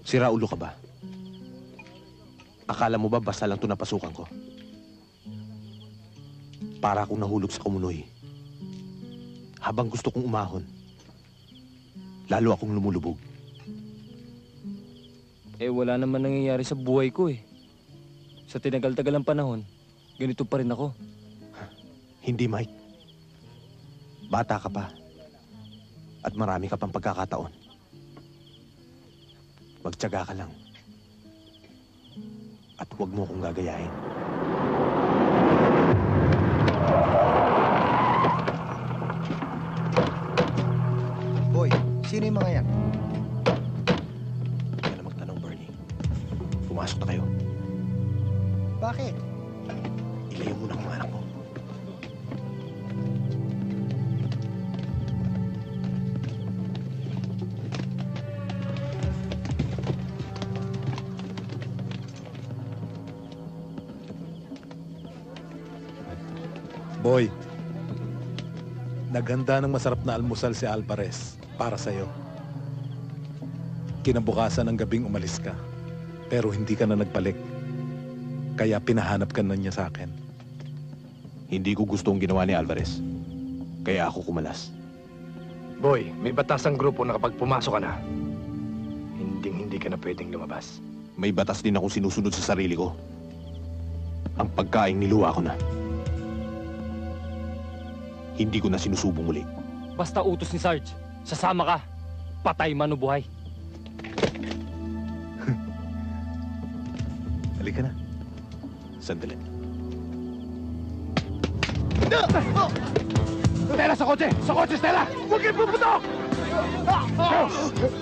Sira ulo ka ba? Akala mo ba basta lang ito napasukan ko? Para akong nahulog sa kumunoy. Habang gusto kong umahon, lalo akong lumulubog. Eh, wala naman nangyayari sa buhay ko eh. Sa tinagal-tagal ng panahon, ganito pa rin ako. Hindi, Mike. Bata ka pa. At marami ka pang pagkakataon. Magtiyaga ka lang. At huwag mo akong gagayahin. Boy, sino yung mga yan? Hindi ka na magtanong, Bernie. Pumasok na kayo. Bakit? Ilayo mo na ang mga anak mo. Boy, naghanda ng masarap na almusal si Alvarez para sa'yo. Kinabukasan ng gabing umalis ka, pero hindi ka na nagbalik. Kaya pinahanap ka na niya sa akin. Hindi ko gusto ang ginawa ni Alvarez. Kaya ako kumalas. Boy, may batas ang grupo na kapag pumasok ka na, hindi ka na pwedeng lumabas. May batas din akong sinusunod sa sarili ko. Ang pagkaing niluwa ko na. Hindi ko na sinusubong muli. Basta utos ni Sarge, sasama ka. Patay man o buhay. Halika na. Sandali. Stella, sa kotse! Sa kotse, Stella! Huwag kayong puputok!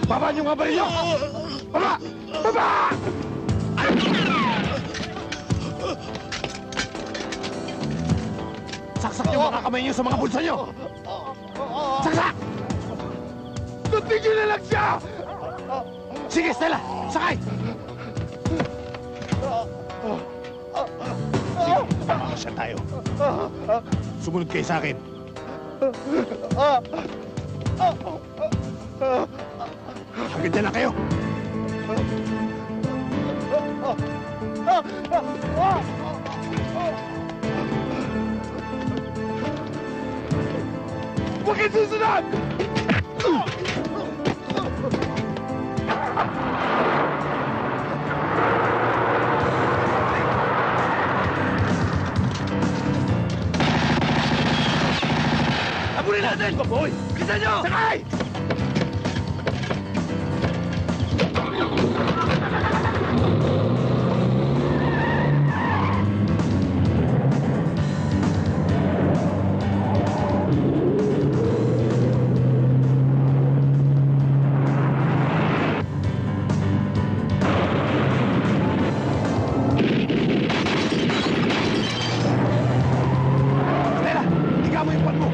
Baba niyo nga ba rin niyo? Baba! Baba! Saksak niyo mga kamay niyo sa mga bulsa niyo! Saksak! Tutigil na lang siya! Sige, Stella! Sakay! Sige, siya tayo. Sumunod kayo sa akin. Hagad na lang kayo! Huwag kayo susunod! Habulin natin! Boy! Bilisan nyo! Sakay! Stella! Higa mo yung pan mo!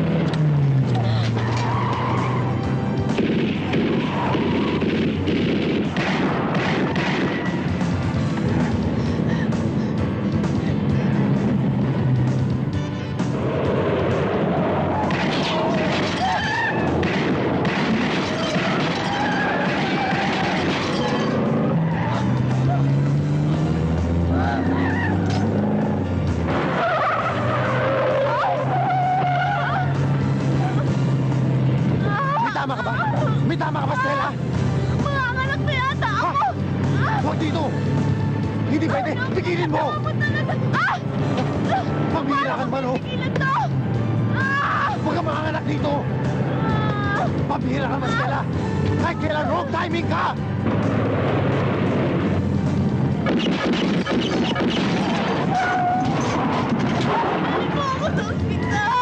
Huwag dito! Hindi pwede! Tigilin mo! Pamira ka naman, oh! Tigilan to! Huwag ka makanganak dito! Pamira ka, Stella! Kahit kailan wrong timing ka! Dali mo ako sa ospital!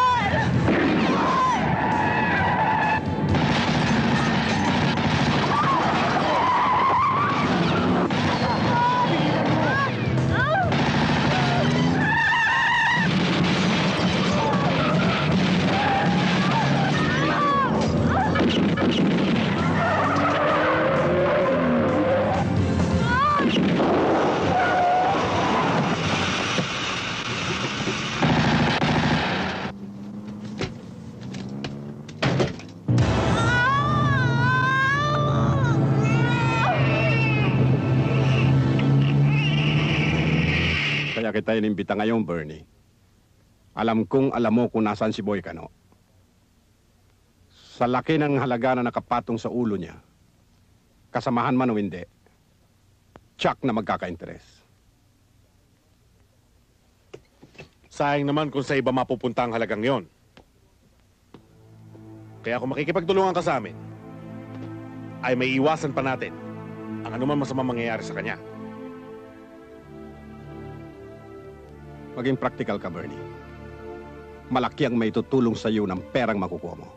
Kaya kita inimbita ngayon, Bernie. Alam kong alam mo kung nasaan si Boy Cano. Sa laki ng halaga na nakapatong sa ulo niya, kasamahan man o hindi, tsak na magkaka-interes. Sayang naman kung sa iba mapupunta ang halagang yon. Kaya kung makikipagtulungan ka sa amin, ay may iwasan pa natin ang anuman masamang mangyayari sa kanya. Maging practical ka, Bernie. Malaki ang may tutulong sa iyo ng perang makukuha mo.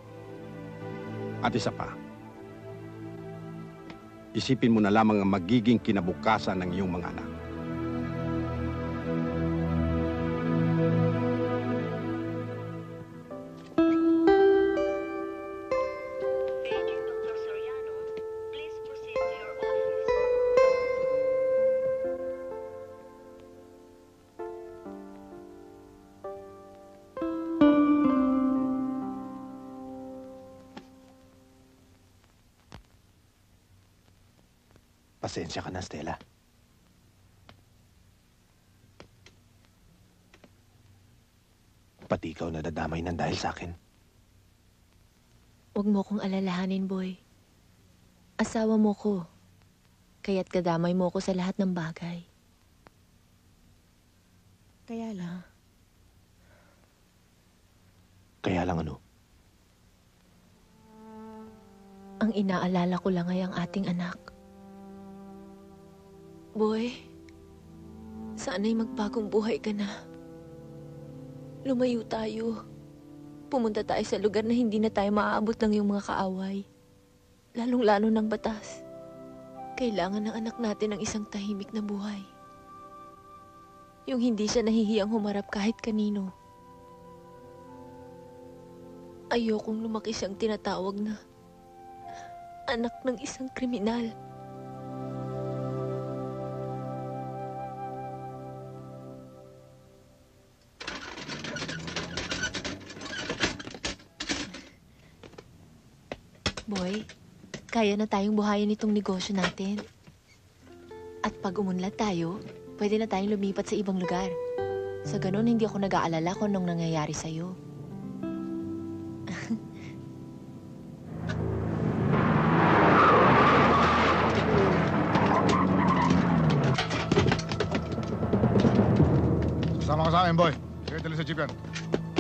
At isa pa, isipin mo na lamang ang magiging kinabukasan ng iyong mga anak. Pasensya ka na, Stella. Pati ikaw nadadamay ng dahil sa akin. Huwag mo kong alalahanin, boy. Asawa mo ko. Kaya't kadamay mo ko sa lahat ng bagay. Kaya lang. Kaya lang ano? Ang inaalala ko lang ay ang ating anak. Boy, sana'y magbagong buhay ka na. Lumayo tayo. Pumunta tayo sa lugar na hindi na tayo maaabot ng iyong mga kaaway. Lalong-lalo ng batas. Kailangan ng anak natin ng isang tahimik na buhay. Yung hindi siya nahihiyang humarap kahit kanino. Ayokong lumaki siyang tinatawag na anak ng isang kriminal. Boy, kaya na tayong buhayin itong negosyo natin. At pag umunlad tayo, pwede na tayong lumipat sa ibang lugar. Sa ganun, hindi ako nag-aalala kung anong nangyayari sa'yo. Sama ka sa akin, boy. Sige, dali sa jeep yan.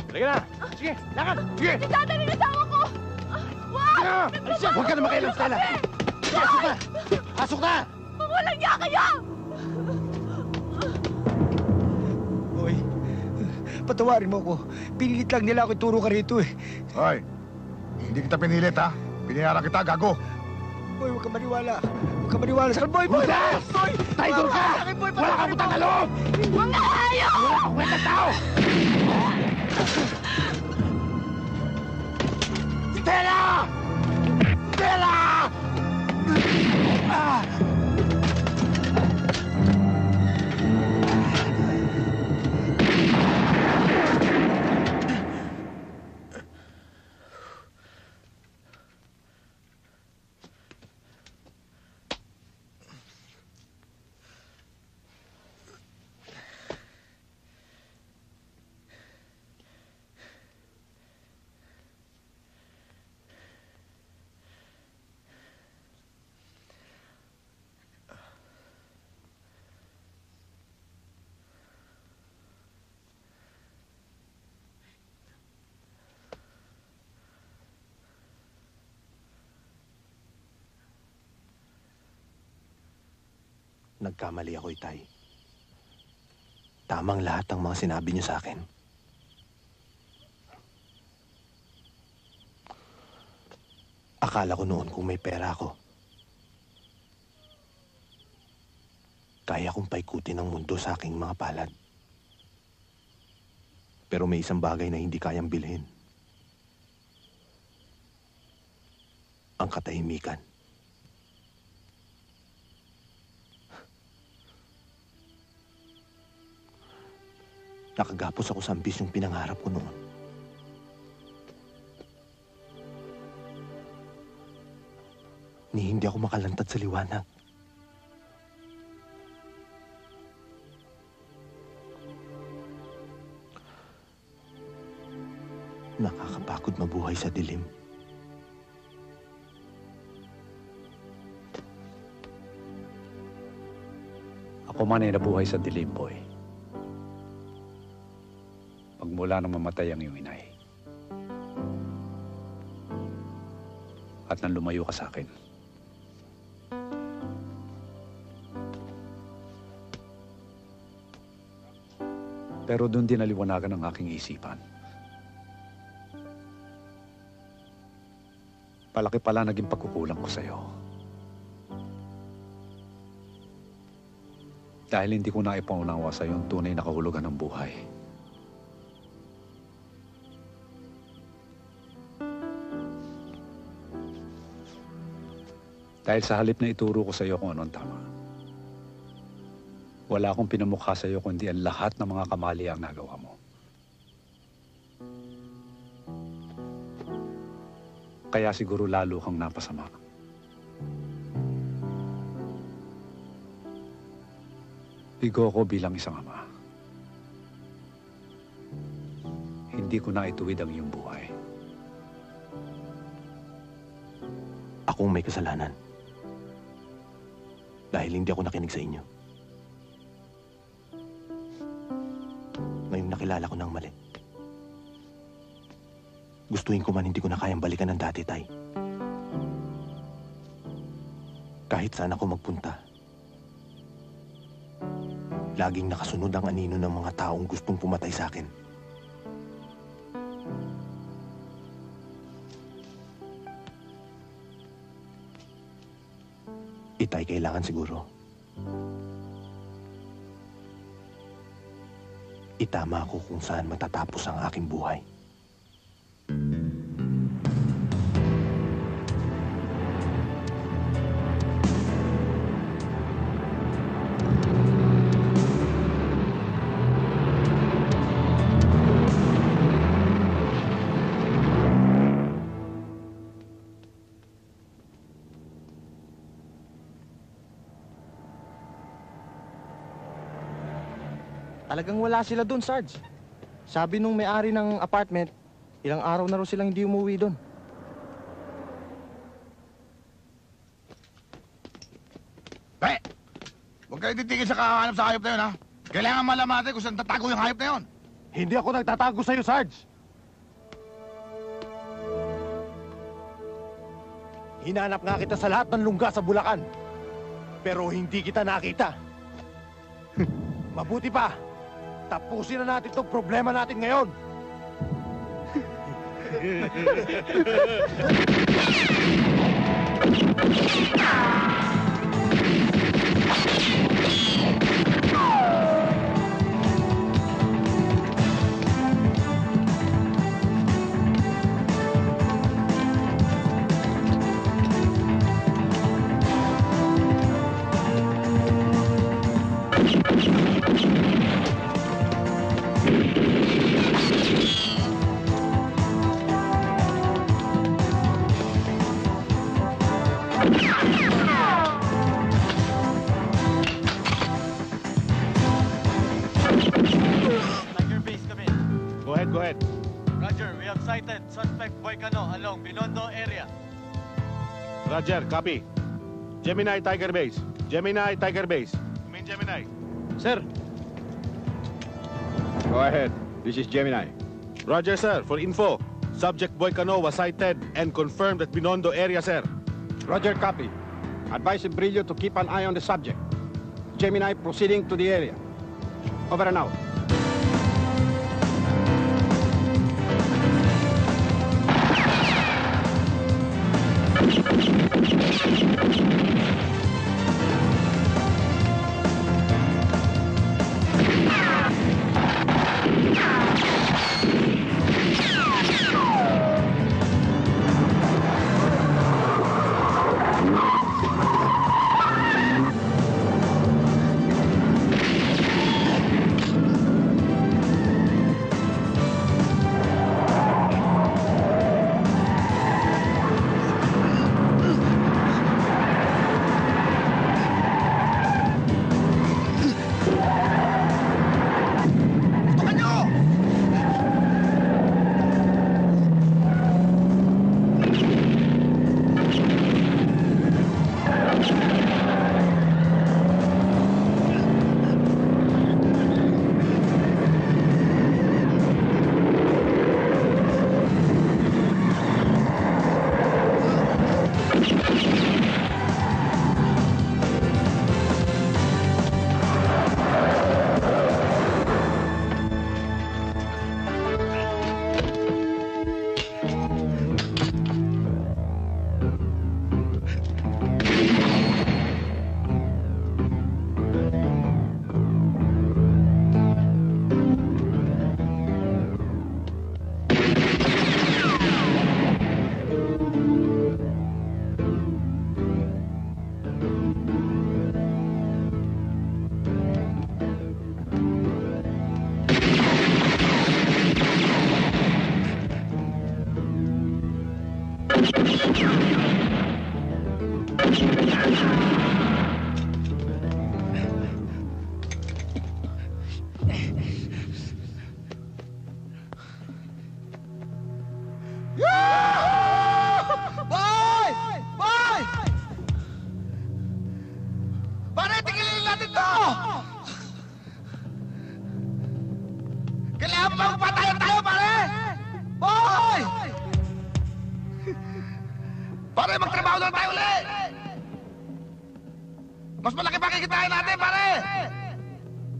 Halika na! Sige, lakad! Sige! Dadali na asawa ko! Wag! Huwag ka na makailang, Stella! Pasok na! Pasok na! Mawalang niya kayo! Boy, patawarin mo ko. Pinilit lang nila ako ituro ka rito eh. Hoy, hindi kita pinilit, ha? Pinayaran kita, gago. Boy, huwag ka maniwala. Huwag ka maniwala sa akin, boy! Boy! Budas! Boy! Tiger ka! Wala kang butang na loob! Huwag na kayo! Wala akong kwenta tao! Stella! Stella! Ah! Nagkamali ako, Itay. Tamang lahat ng mga sinabi niyo sa akin. Akala ko noon kung may pera ako, kaya kong paikutin ang mundo sa aking mga palad. Pero may isang bagay na hindi kayang bilhin. Ang katahimikan. Nakagapos ako sa ambisyong pinangarap ko noon. Ni hindi ako makalantad sa liwanag. Nakakapagod mabuhay sa dilim. Ako man ay nabuhay sa dilim, boy. Magmula nang mamatay ang iyong inay. At nang lumayo ka sa akin. Pero doon din naliwanagan ang aking isipan. Palaki pala naging pagkukulang ko sa'yo. Dahil hindi ko na ipaunawa sa'yo ang tunay na kahulugan ng buhay. Dahil sa halip na ituro ko sa'yo kung anong tama, wala akong pinamukha sa'yo kundi ang lahat ng mga kamali ang nagawa mo. Kaya siguro lalo kang napasama. Bigo ko bilang isang ama. Hindi ko na ituwid ang iyong buhay. Akong may kasalanan. Dahil hindi ako nakinig sa inyo. Ngayong nakilala ko ng mali. Gustuin ko man hindi ko na kayang balikan ng dati, Tay. Kahit saan ako magpunta, laging nakasunod ang anino ng mga taong gustong pumatay sa akin. Itay, kailangan siguro itama ako kung saan matatapos ang aking buhay. Talagang wala sila doon, Sarge. Sabi nung may-ari ng apartment, ilang araw na raw silang hindi umuwi doon. Pre! Huwag kayo titigil sa kakahanap sa hayop na yun, ha? Kailangan malaman natin kung saan tatago yung hayop na yun. Hindi ako nagtatago sa'yo, Sarge. Hinanap nga kita sa lahat ng lungga sa Bulacan. Pero hindi kita nakita. Mabuti pa, tapusin na natin itong problema natin ngayon. Tiger base kami. Go ahead. Roger, we have sighted suspect Boy Cano along Binondo area. Roger, copy. Gemini, Tiger Base. Gemini, Tiger Base. Gemini. Sir. Go ahead. This is Gemini. Roger, sir. For info, subject Boy Cano was sighted and confirmed at Binondo area, sir. Roger, copy. Advise Brillo to keep an eye on the subject. Gemini proceeding to the area. Over and out. Boy! Boy! Pare, tigilin natin to! Kailangan pa magpatayan tayo, pare! Boy! Pare, magtrabaho lang tayo ulit! Mas malaki pa kikitain natin, pare!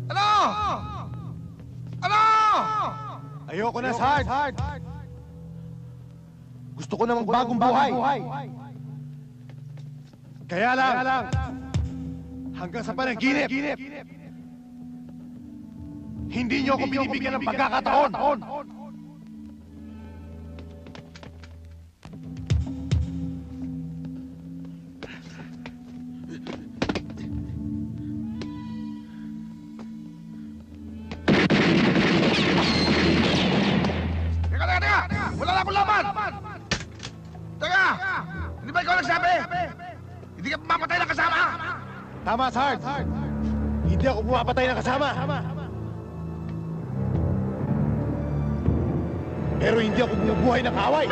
Ano? Ano? Ayoko na, Sarge. Gusto ko namang bagong buhay. Kaya lang, hanggang sa panaginip, hindi niyo ako binibigyan ng pagkakataon. Teka! Wala na akong laban! Teka! Hindi ba ikaw nagsabi? Hindi ka mapatay ng kasama! Tama, Sarge. Hindi ako pumapatay ng kasama. Pero hindi ako bumubuhay ng kaaway.